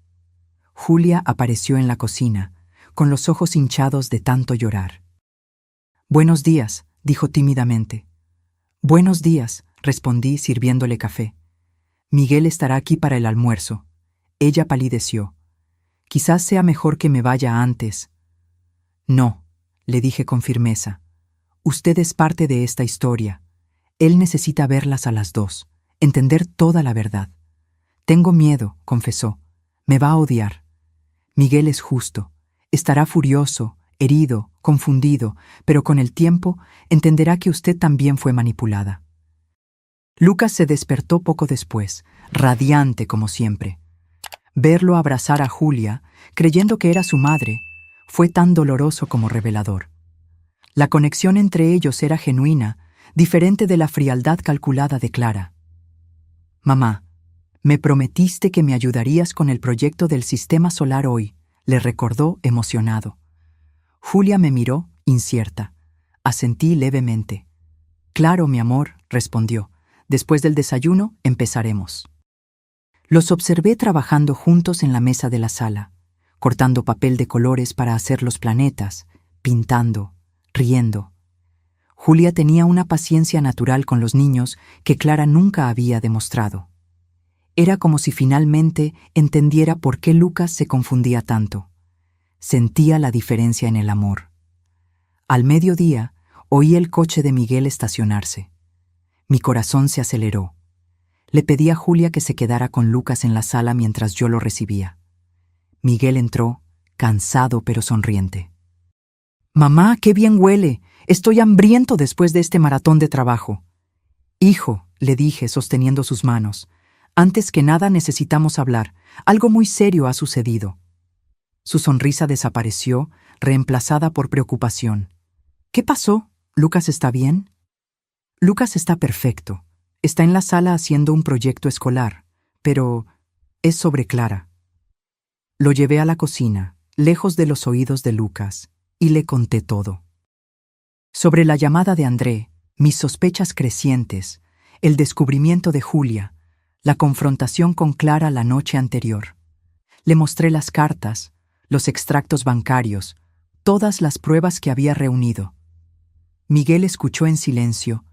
Julia apareció en la cocina, con los ojos hinchados de tanto llorar. «Buenos días», dijo tímidamente. «Buenos días», respondí sirviéndole café. «Miguel estará aquí para el almuerzo». Ella palideció. «Quizás sea mejor que me vaya antes». «No», le dije con firmeza. «Usted es parte de esta historia. Él necesita verlas a las dos, entender toda la verdad». «Tengo miedo», confesó. «Me va a odiar». «Miguel es justo. Estará furioso, herido, confundido, pero con el tiempo entenderá que usted también fue manipulada». Lucas se despertó poco después, radiante como siempre. Verlo abrazar a Julia, creyendo que era su madre, fue tan doloroso como revelador. La conexión entre ellos era genuina, diferente de la frialdad calculada de Clara. «Mamá, me prometiste que me ayudarías con el proyecto del sistema solar hoy», le recordó emocionado. Julia me miró, incierta. Asentí levemente. «Claro, mi amor», respondió. «Después del desayuno empezaremos». Los observé trabajando juntos en la mesa de la sala, cortando papel de colores para hacer los planetas, pintando, riendo. Julia tenía una paciencia natural con los niños que Clara nunca había demostrado. Era como si finalmente entendiera por qué Lucas se confundía tanto. Sentía la diferencia en el amor. Al mediodía, oí el coche de Miguel estacionarse. Mi corazón se aceleró. Le pedí a Julia que se quedara con Lucas en la sala mientras yo lo recibía. Miguel entró, cansado pero sonriente. «Mamá, qué bien huele. Estoy hambriento después de este maratón de trabajo». «Hijo», le dije, sosteniendo sus manos, «antes que nada necesitamos hablar. Algo muy serio ha sucedido». Su sonrisa desapareció, reemplazada por preocupación. «¿Qué pasó? ¿Lucas está bien?» «Lucas está perfecto. Está en la sala haciendo un proyecto escolar, pero es sobre Clara». Lo llevé a la cocina, lejos de los oídos de Lucas, y le conté todo. Sobre la llamada de André, mis sospechas crecientes, el descubrimiento de Julia, la confrontación con Clara la noche anterior. Le mostré las cartas, los extractos bancarios, todas las pruebas que había reunido. Miguel escuchó en silencio,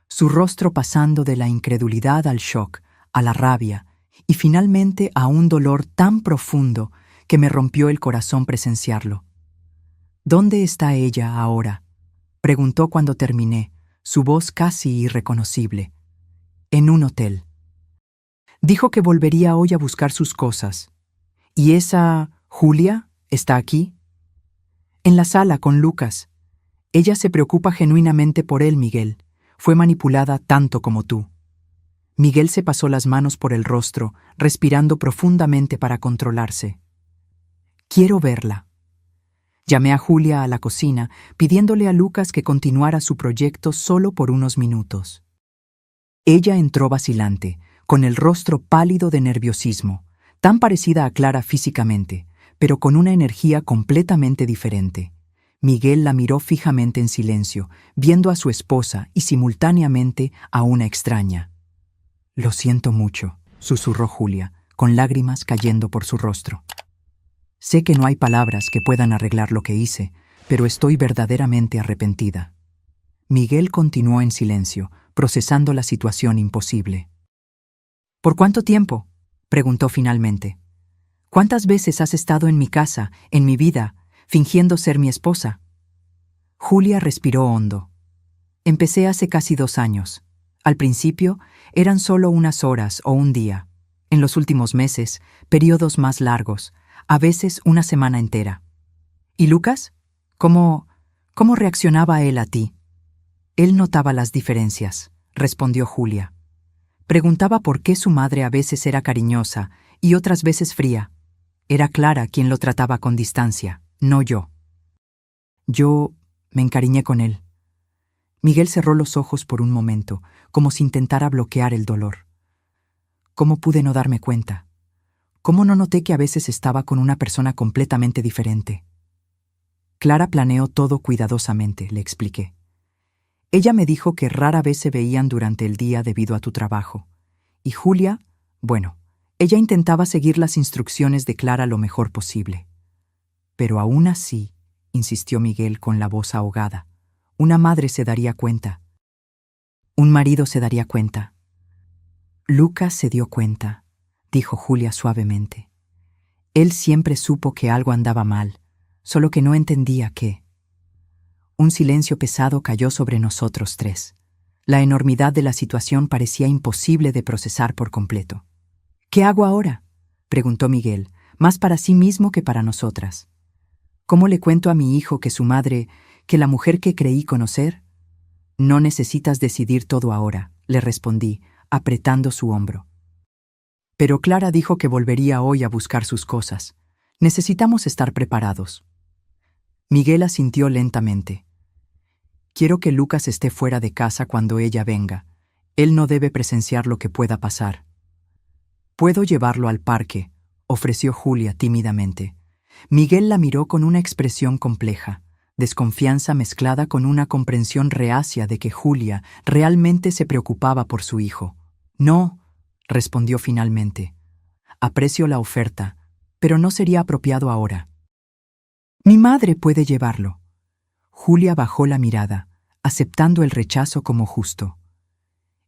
su rostro pasando de la incredulidad al shock, a la rabia y finalmente a un dolor tan profundo que me rompió el corazón presenciarlo. «¿Dónde está ella ahora?», preguntó cuando terminé, su voz casi irreconocible. «En un hotel». Dijo que volvería hoy a buscar sus cosas. «¿Y esa Julia está aquí?» «En la sala con Lucas. Ella se preocupa genuinamente por él, Miguel. Fue manipulada tanto como tú». Miguel se pasó las manos por el rostro, respirando profundamente para controlarse. «Quiero verla». Llamé a Julia a la cocina, pidiéndole a Lucas que continuara su proyecto solo por unos minutos. Ella entró vacilante, con el rostro pálido de nerviosismo, tan parecida a Clara físicamente, pero con una energía completamente diferente. Miguel la miró fijamente en silencio, viendo a su esposa y simultáneamente a una extraña. «Lo siento mucho», susurró Julia, con lágrimas cayendo por su rostro. «Sé que no hay palabras que puedan arreglar lo que hice, pero estoy verdaderamente arrepentida». Miguel continuó en silencio, procesando la situación imposible. ¿Por cuánto tiempo?, preguntó finalmente. ¿Cuántas veces has estado en mi casa, en mi vida, fingiendo ser mi esposa? Julia respiró hondo. Empecé hace casi 2 años. Al principio, eran solo unas horas o un día. En los últimos meses, periodos más largos, a veces una semana entera. ¿Y Lucas? ¿Cómo reaccionaba él a ti? Él notaba las diferencias, respondió Julia. Preguntaba por qué su madre a veces era cariñosa y otras veces fría. Era Clara quien lo trataba con distancia, no yo. Yo me encariñé con él. Miguel cerró los ojos por un momento, como si intentara bloquear el dolor. ¿Cómo pude no darme cuenta? ¿Cómo no noté que a veces estaba con una persona completamente diferente? Clara planeó todo cuidadosamente, le expliqué. Ella me dijo que rara vez se veían durante el día debido a tu trabajo. Y Julia, bueno, ella intentaba seguir las instrucciones de Clara lo mejor posible. Pero aún así, insistió Miguel con la voz ahogada, una madre se daría cuenta. Un marido se daría cuenta. Lucas se dio cuenta, dijo Julia suavemente. Él siempre supo que algo andaba mal, solo que no entendía qué. Un silencio pesado cayó sobre nosotros 3. La enormidad de la situación parecía imposible de procesar por completo. ¿Qué hago ahora?, preguntó Miguel, más para sí mismo que para nosotras. ¿Cómo le cuento a mi hijo que su madre, que la mujer que creí conocer? No necesitas decidir todo ahora, le respondí, apretando su hombro. Pero Clara dijo que volvería hoy a buscar sus cosas. Necesitamos estar preparados. Miguel asintió lentamente. Quiero que Lucas esté fuera de casa cuando ella venga. Él no debe presenciar lo que pueda pasar. «Puedo llevarlo al parque», ofreció Julia tímidamente. Miguel la miró con una expresión compleja, desconfianza mezclada con una comprensión reacia de que Julia realmente se preocupaba por su hijo. «No», respondió finalmente. «Aprecio la oferta, pero no sería apropiado ahora». «Mi madre puede llevarlo». Julia bajó la mirada, aceptando el rechazo como justo.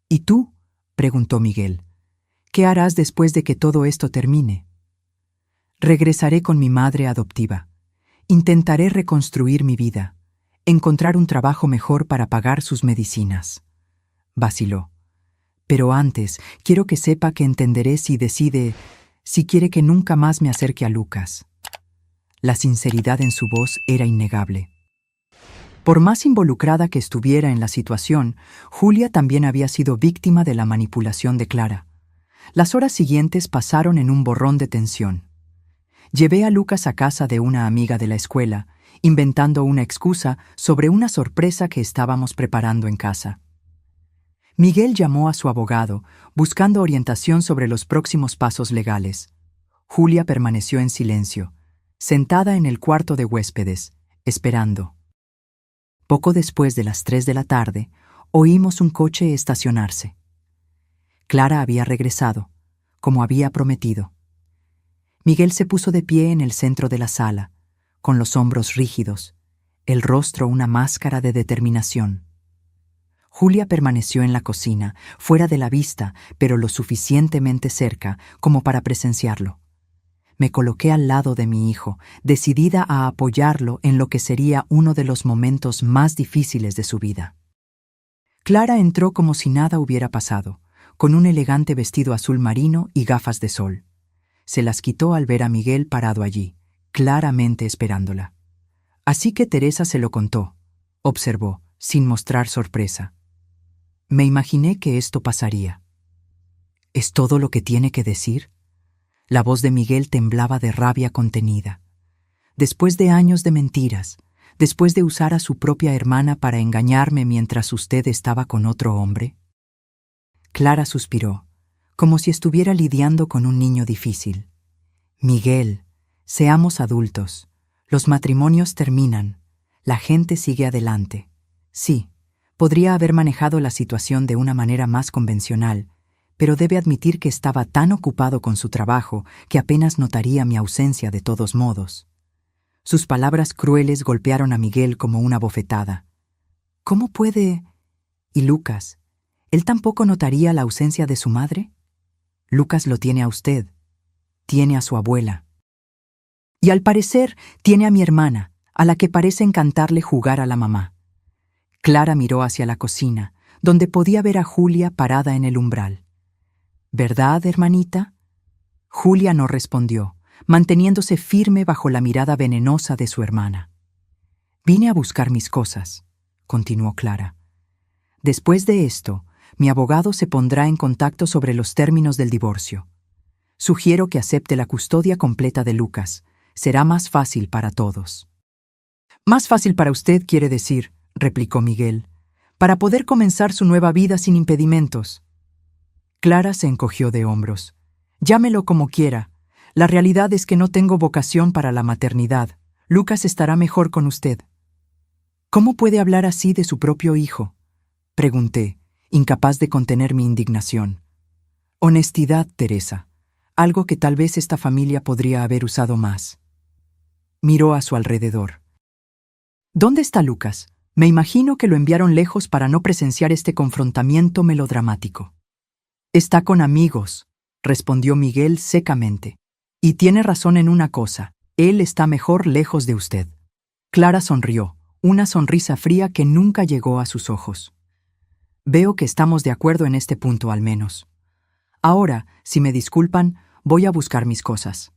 «¿Y tú?», preguntó Miguel. «¿Qué harás después de que todo esto termine?» «Regresaré con mi madre adoptiva. Intentaré reconstruir mi vida, encontrar un trabajo mejor para pagar sus medicinas». Vaciló. «Pero antes, quiero que sepa que entenderé si quiere que nunca más me acerque a Lucas». La sinceridad en su voz era innegable. Por más involucrada que estuviera en la situación, Julia también había sido víctima de la manipulación de Clara. Las horas siguientes pasaron en un borrón de tensión. Llevé a Lucas a casa de una amiga de la escuela, inventando una excusa sobre una sorpresa que estábamos preparando en casa. Miguel llamó a su abogado, buscando orientación sobre los próximos pasos legales. Julia permaneció en silencio, sentada en el cuarto de huéspedes, esperando. Poco después de las 3 de la tarde, oímos un coche estacionarse. Clara había regresado, como había prometido. Miguel se puso de pie en el centro de la sala, con los hombros rígidos, el rostro una máscara de determinación. Julia permaneció en la cocina, fuera de la vista, pero lo suficientemente cerca como para presenciarlo. Me coloqué al lado de mi hijo, decidida a apoyarlo en lo que sería uno de los momentos más difíciles de su vida. Clara entró como si nada hubiera pasado, con un elegante vestido azul marino y gafas de sol. Se las quitó al ver a Miguel parado allí, claramente esperándola. Así que Teresa se lo contó, observó, sin mostrar sorpresa. Me imaginé que esto pasaría. ¿Es todo lo que tiene que decir? La voz de Miguel temblaba de rabia contenida. Después de años de mentiras, después de usar a su propia hermana para engañarme mientras usted estaba con otro hombre. Clara suspiró, como si estuviera lidiando con un niño difícil. Miguel, seamos adultos. Los matrimonios terminan. La gente sigue adelante. Sí, podría haber manejado la situación de una manera más convencional, pero debe admitir que estaba tan ocupado con su trabajo que apenas notaría mi ausencia de todos modos. Sus palabras crueles golpearon a Miguel como una bofetada. ¿Cómo puede? Y Lucas, ¿Él tampoco notaría la ausencia de su madre? Lucas lo tiene a usted, tiene a su abuela. Y al parecer tiene a mi hermana, a la que parece encantarle jugar a la mamá. Clara miró hacia la cocina, donde podía ver a Julia parada en el umbral. ¿Verdad, hermanita? Julia no respondió, manteniéndose firme bajo la mirada venenosa de su hermana. Vine a buscar mis cosas, continuó Clara. Después de esto, mi abogado se pondrá en contacto sobre los términos del divorcio. Sugiero que acepte la custodia completa de Lucas. Será más fácil para todos. Más fácil para usted, quiere decir, replicó Miguel, para poder comenzar su nueva vida sin impedimentos. Clara se encogió de hombros. Llámelo como quiera. La realidad es que no tengo vocación para la maternidad. Lucas estará mejor con usted. ¿Cómo puede hablar así de su propio hijo?, pregunté, incapaz de contener mi indignación. Honestidad, Teresa, algo que tal vez esta familia podría haber usado más. Miró a su alrededor. ¿Dónde está Lucas? Me imagino que lo enviaron lejos para no presenciar este confrontamiento melodramático. Está con amigos, respondió Miguel secamente. Y tiene razón en una cosa, él está mejor lejos de usted. Clara sonrió, una sonrisa fría que nunca llegó a sus ojos. Veo que estamos de acuerdo en este punto al menos. Ahora, si me disculpan, voy a buscar mis cosas.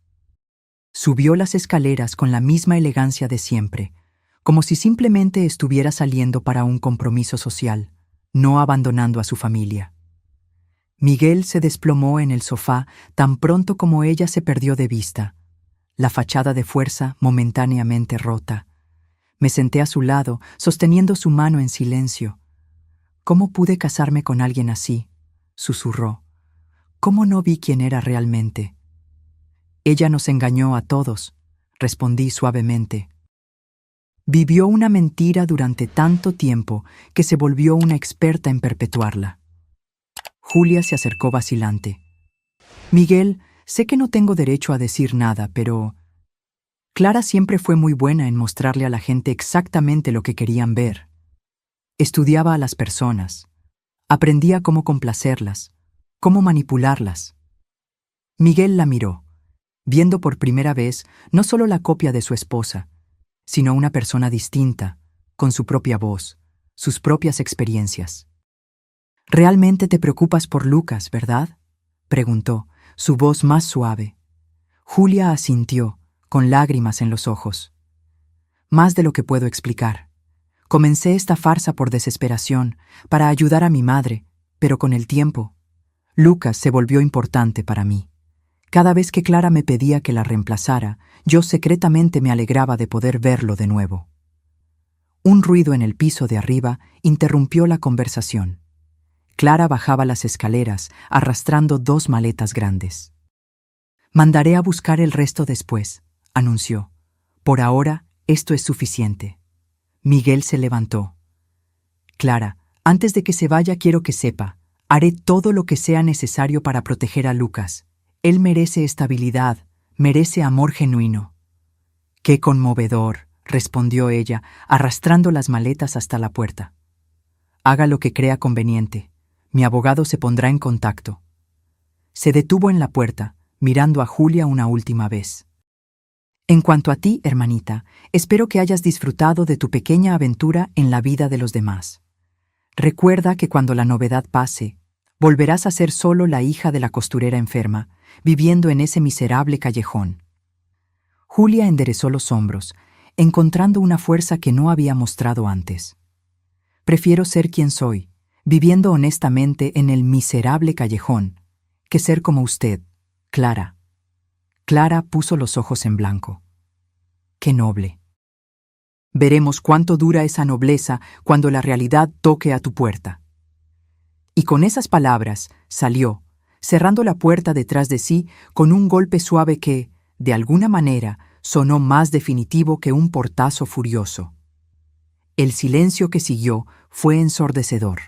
Subió las escaleras con la misma elegancia de siempre, como si simplemente estuviera saliendo para un compromiso social, no abandonando a su familia. Miguel se desplomó en el sofá tan pronto como ella se perdió de vista, la fachada de fuerza momentáneamente rota. Me senté a su lado, sosteniendo su mano en silencio. ¿Cómo pude casarme con alguien así?, susurró. ¿Cómo no vi quién era realmente? Ella nos engañó a todos, respondí suavemente. Vivió una mentira durante tanto tiempo que se volvió una experta en perpetuarla. Julia se acercó vacilante. Miguel, sé que no tengo derecho a decir nada, pero Clara siempre fue muy buena en mostrarle a la gente exactamente lo que querían ver. Estudiaba a las personas. Aprendía cómo complacerlas, cómo manipularlas. Miguel la miró, viendo por primera vez no solo la copia de su esposa, sino una persona distinta, con su propia voz, sus propias experiencias. «¿Realmente te preocupas por Lucas, verdad?», preguntó, su voz más suave. Julia asintió, con lágrimas en los ojos. «Más de lo que puedo explicar. Comencé esta farsa por desesperación, para ayudar a mi madre, pero con el tiempo, Lucas se volvió importante para mí. Cada vez que Clara me pedía que la reemplazara, yo secretamente me alegraba de poder verlo de nuevo». Un ruido en el piso de arriba interrumpió la conversación. Clara bajaba las escaleras, arrastrando 2 maletas grandes. «Mandaré a buscar el resto después», anunció. «Por ahora, esto es suficiente». Miguel se levantó. «Clara, antes de que se vaya quiero que sepa, haré todo lo que sea necesario para proteger a Lucas. Él merece estabilidad, merece amor genuino». «Qué conmovedor», respondió ella, arrastrando las maletas hasta la puerta. «Haga lo que crea conveniente. Mi abogado se pondrá en contacto». Se detuvo en la puerta, mirando a Julia una última vez. «En cuanto a ti, hermanita, espero que hayas disfrutado de tu pequeña aventura en la vida de los demás. Recuerda que cuando la novedad pase, volverás a ser solo la hija de la costurera enferma, viviendo en ese miserable callejón». Julia enderezó los hombros, encontrando una fuerza que no había mostrado antes. «Prefiero ser quien soy, viviendo honestamente en el miserable callejón, que ser como usted, Clara». Clara puso los ojos en blanco. «Qué noble». «Veremos cuánto dura esa nobleza cuando la realidad toque a tu puerta». Y con esas palabras salió, cerrando la puerta detrás de sí con un golpe suave que, de alguna manera, sonó más definitivo que un portazo furioso. El silencio que siguió fue ensordecedor.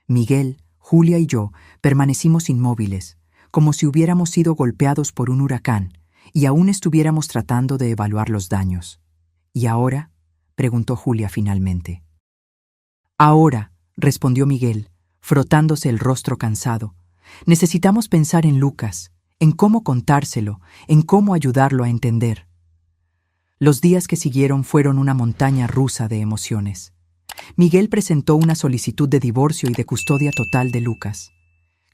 Miguel, Julia y yo permanecimos inmóviles, como si hubiéramos sido golpeados por un huracán y aún estuviéramos tratando de evaluar los daños. «¿Y ahora?», preguntó Julia finalmente. «Ahora», respondió Miguel, frotándose el rostro cansado. Necesitamos pensar en Lucas, en cómo contárselo, en cómo ayudarlo a entender. Los días que siguieron fueron una montaña rusa de emociones. Miguel presentó una solicitud de divorcio y de custodia total de Lucas.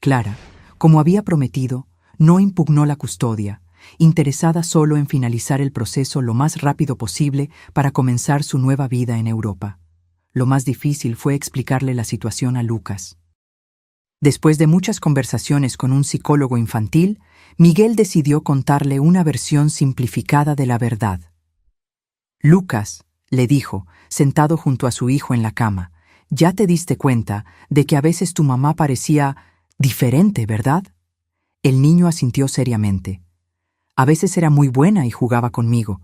Clara, como había prometido, no impugnó la custodia, interesada solo en finalizar el proceso lo más rápido posible para comenzar su nueva vida en Europa. Lo más difícil fue explicarle la situación a Lucas. Después de muchas conversaciones con un psicólogo infantil, Miguel decidió contarle una versión simplificada de la verdad. Lucas, le dijo, sentado junto a su hijo en la cama, ya te diste cuenta de que a veces tu mamá parecía diferente, ¿verdad? El niño asintió seriamente. A veces era muy buena y jugaba conmigo.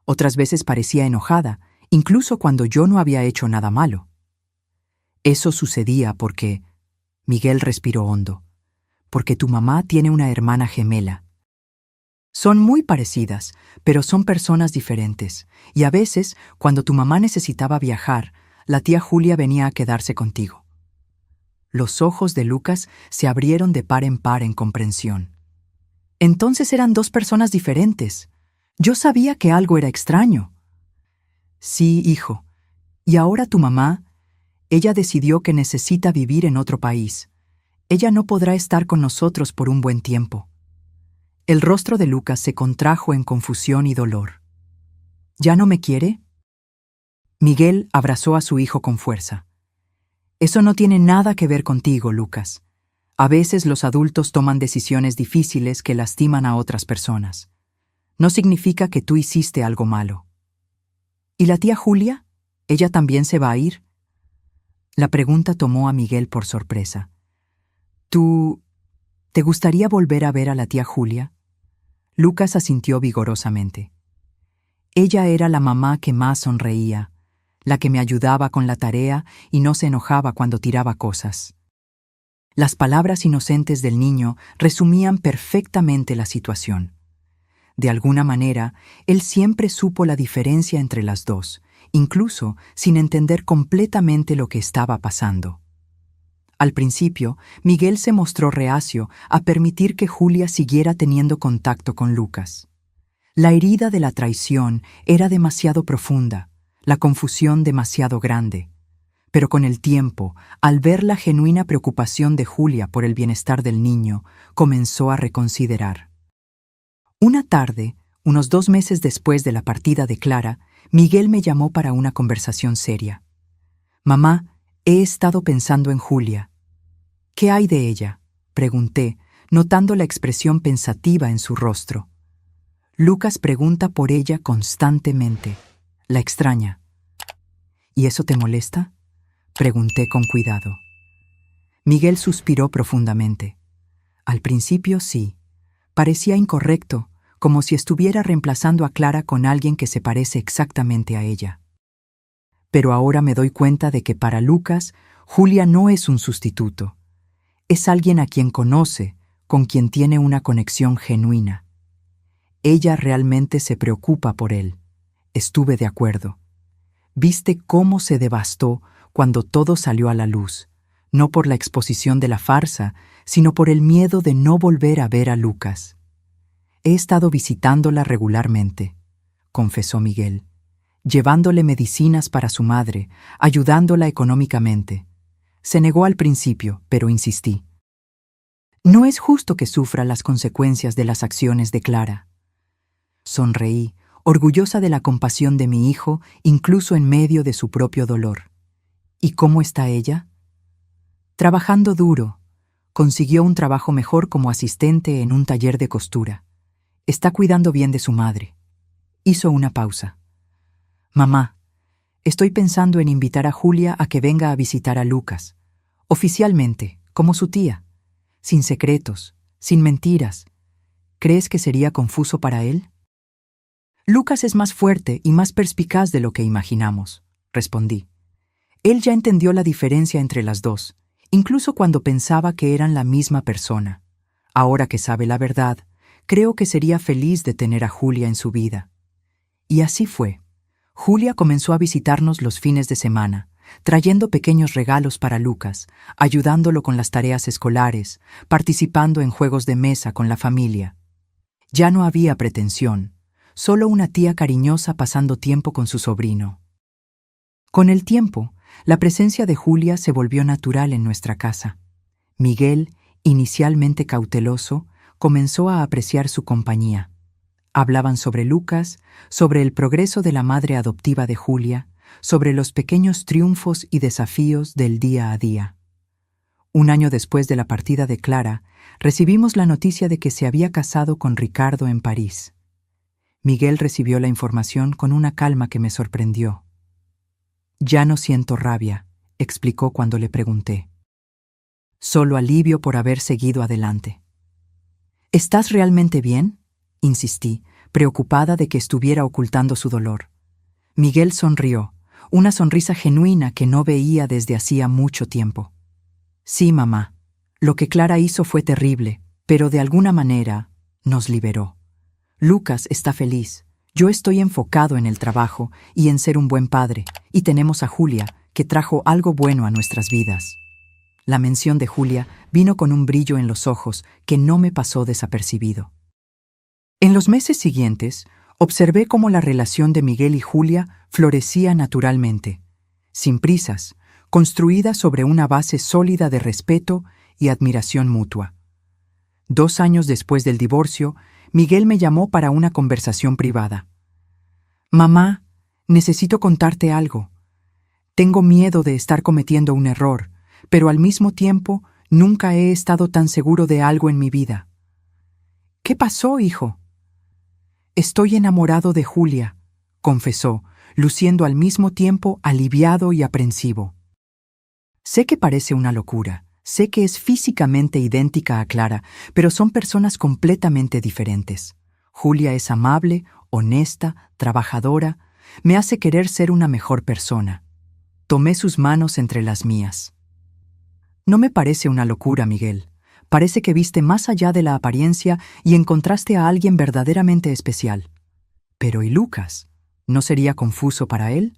Otras veces parecía enojada, incluso cuando yo no había hecho nada malo. Eso sucedía porque... Miguel respiró hondo. Porque tu mamá tiene una hermana gemela. Son muy parecidas, pero son personas diferentes, y a veces, cuando tu mamá necesitaba viajar, la tía Julia venía a quedarse contigo. Los ojos de Lucas se abrieron de par en comprensión. Entonces eran dos personas diferentes. Yo sabía que algo era extraño. Sí, hijo. Y ahora tu mamá, ella decidió que necesita vivir en otro país. Ella no podrá estar con nosotros por un buen tiempo. El rostro de Lucas se contrajo en confusión y dolor. ¿Ya no me quiere? Miguel abrazó a su hijo con fuerza. Eso no tiene nada que ver contigo, Lucas. A veces los adultos toman decisiones difíciles que lastiman a otras personas. No significa que tú hiciste algo malo. ¿Y la tía Julia? ¿Ella también se va a ir? La pregunta tomó a Miguel por sorpresa. ¿Te gustaría volver a ver a la tía Julia? Lucas asintió vigorosamente. Ella era la mamá que más sonreía, la que me ayudaba con la tarea y no se enojaba cuando tiraba cosas. Las palabras inocentes del niño resumían perfectamente la situación. De alguna manera, él siempre supo la diferencia entre las dos, incluso sin entender completamente lo que estaba pasando. Al principio, Miguel se mostró reacio a permitir que Julia siguiera teniendo contacto con Lucas. La herida de la traición era demasiado profunda, la confusión demasiado grande. Pero con el tiempo, al ver la genuina preocupación de Julia por el bienestar del niño, comenzó a reconsiderar. Una tarde, unos 2 meses después de la partida de Clara, Miguel me llamó para una conversación seria. «Mamá, he estado pensando en Julia». «¿Qué hay de ella?», pregunté, notando la expresión pensativa en su rostro. Lucas pregunta por ella constantemente. La extraña. «¿Y eso te molesta?», pregunté con cuidado. Miguel suspiró profundamente. Al principio sí. Parecía incorrecto, como si estuviera reemplazando a Clara con alguien que se parece exactamente a ella. Pero ahora me doy cuenta de que para Lucas, Julia no es un sustituto. Es alguien a quien conoce, con quien tiene una conexión genuina. Ella realmente se preocupa por él. Estuve de acuerdo. ¿Viste cómo se devastó cuando todo salió a la luz? No por la exposición de la farsa, sino por el miedo de no volver a ver a Lucas. He estado visitándola regularmente, confesó Miguel, llevándole medicinas para su madre, ayudándola económicamente. Se negó al principio, pero insistí. No es justo que sufra las consecuencias de las acciones de Clara. Sonreí, orgullosa de la compasión de mi hijo, incluso en medio de su propio dolor. ¿Y cómo está ella? Trabajando duro. Consiguió un trabajo mejor como asistente en un taller de costura. Está cuidando bien de su madre. Hizo una pausa. Mamá, estoy pensando en invitar a Julia a que venga a visitar a Lucas. Oficialmente, como su tía. Sin secretos, sin mentiras. ¿Crees que sería confuso para él? Lucas es más fuerte y más perspicaz de lo que imaginamos, respondí. Él ya entendió la diferencia entre las dos, incluso cuando pensaba que eran la misma persona. Ahora que sabe la verdad, creo que sería feliz de tener a Julia en su vida. Y así fue. Julia comenzó a visitarnos los fines de semana, trayendo pequeños regalos para Lucas, ayudándolo con las tareas escolares, participando en juegos de mesa con la familia. Ya no había pretensión, solo una tía cariñosa pasando tiempo con su sobrino. Con el tiempo, la presencia de Julia se volvió natural en nuestra casa. Miguel, inicialmente cauteloso, comenzó a apreciar su compañía. Hablaban sobre Lucas, sobre el progreso de la madre adoptiva de Julia, sobre los pequeños triunfos y desafíos del día a día. Un año después de la partida de Clara, recibimos la noticia de que se había casado con Ricardo en París. Miguel recibió la información con una calma que me sorprendió. «Ya no siento rabia», explicó cuando le pregunté. «Solo alivio por haber seguido adelante». «¿Estás realmente bien?», insistí, preocupada de que estuviera ocultando su dolor. Miguel sonrió, una sonrisa genuina que no veía desde hacía mucho tiempo. «Sí, mamá. Lo que Clara hizo fue terrible, pero de alguna manera nos liberó. Lucas está feliz. Yo estoy enfocado en el trabajo y en ser un buen padre, y tenemos a Julia, que trajo algo bueno a nuestras vidas». La mención de Julia vino con un brillo en los ojos que no me pasó desapercibido. En los meses siguientes, observé cómo la relación de Miguel y Julia florecía naturalmente, sin prisas, construida sobre una base sólida de respeto y admiración mutua. 2 años después del divorcio, Miguel me llamó para una conversación privada. «Mamá, necesito contarte algo. Tengo miedo de estar cometiendo un error, pero al mismo tiempo nunca he estado tan seguro de algo en mi vida». «¿Qué pasó, hijo?» «Estoy enamorado de Julia», confesó, luciendo al mismo tiempo aliviado y aprensivo. Sé que parece una locura, sé que es físicamente idéntica a Clara, pero son personas completamente diferentes. Julia es amable, honesta, trabajadora, me hace querer ser una mejor persona. Tomé sus manos entre las mías. «No me parece una locura, Miguel. Parece que viste más allá de la apariencia y encontraste a alguien verdaderamente especial. Pero ¿y Lucas? ¿No sería confuso para él?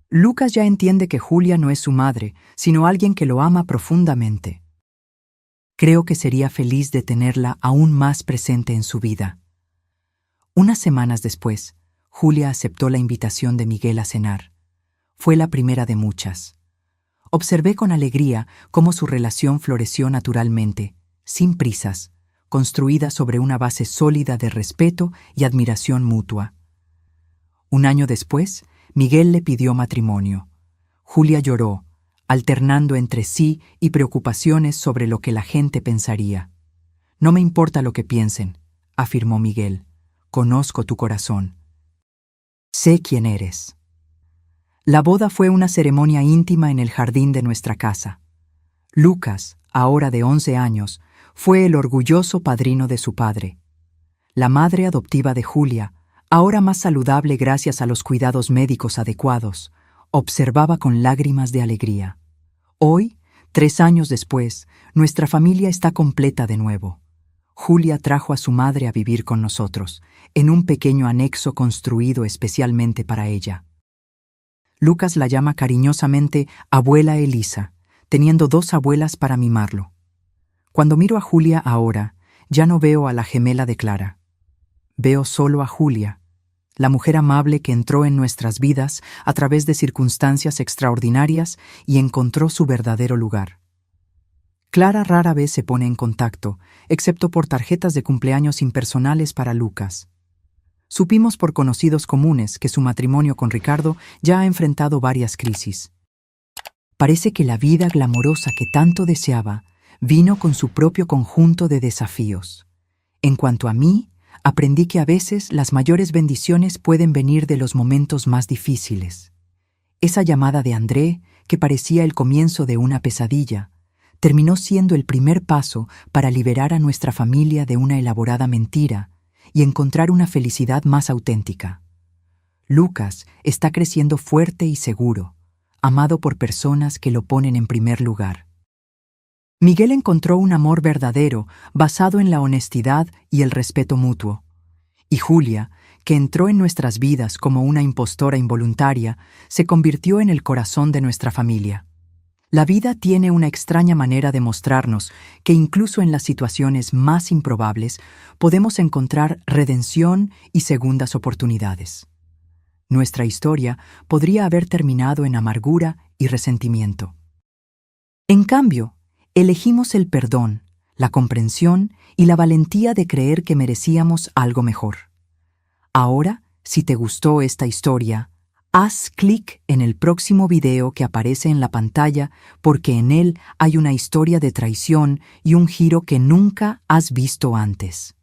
Lucas ya entiende que Julia no es su madre, sino alguien que lo ama profundamente. Creo que sería feliz de tenerla aún más presente en su vida». Unas semanas después, Julia aceptó la invitación de Miguel a cenar. Fue la primera de muchas. Observé con alegría cómo su relación floreció naturalmente, sin prisas, construida sobre una base sólida de respeto y admiración mutua. Un año después, Miguel le pidió matrimonio. Julia lloró, alternando entre sí y preocupaciones sobre lo que la gente pensaría. «No me importa lo que piensen», afirmó Miguel. «Conozco tu corazón. Sé quién eres». La boda fue una ceremonia íntima en el jardín de nuestra casa. Lucas, ahora de 11 años, fue el orgulloso padrino de su padre. La madre adoptiva de Julia, ahora más saludable gracias a los cuidados médicos adecuados, observaba con lágrimas de alegría. Hoy, 3 años después, nuestra familia está completa de nuevo. Julia trajo a su madre a vivir con nosotros, en un pequeño anexo construido especialmente para ella. Lucas la llama cariñosamente Abuela Elisa, teniendo 2 abuelas para mimarlo. Cuando miro a Julia ahora, ya no veo a la gemela de Clara. Veo solo a Julia, la mujer amable que entró en nuestras vidas a través de circunstancias extraordinarias y encontró su verdadero lugar. Clara rara vez se pone en contacto, excepto por tarjetas de cumpleaños impersonales para Lucas. Supimos por conocidos comunes que su matrimonio con Ricardo ya ha enfrentado varias crisis. Parece que la vida glamorosa que tanto deseaba vino con su propio conjunto de desafíos. En cuanto a mí, aprendí que a veces las mayores bendiciones pueden venir de los momentos más difíciles. Esa llamada de André, que parecía el comienzo de una pesadilla, terminó siendo el primer paso para liberar a nuestra familia de una elaborada mentira y encontrar una felicidad más auténtica. Lucas está creciendo fuerte y seguro, amado por personas que lo ponen en primer lugar. Miguel encontró un amor verdadero basado en la honestidad y el respeto mutuo. Y Julia, que entró en nuestras vidas como una impostora involuntaria, se convirtió en el corazón de nuestra familia. La vida tiene una extraña manera de mostrarnos que incluso en las situaciones más improbables podemos encontrar redención y segundas oportunidades. Nuestra historia podría haber terminado en amargura y resentimiento. En cambio, elegimos el perdón, la comprensión y la valentía de creer que merecíamos algo mejor. Ahora, si te gustó esta historia, haz clic en el próximo video que aparece en la pantalla porque en él hay una historia de traición y un giro que nunca has visto antes.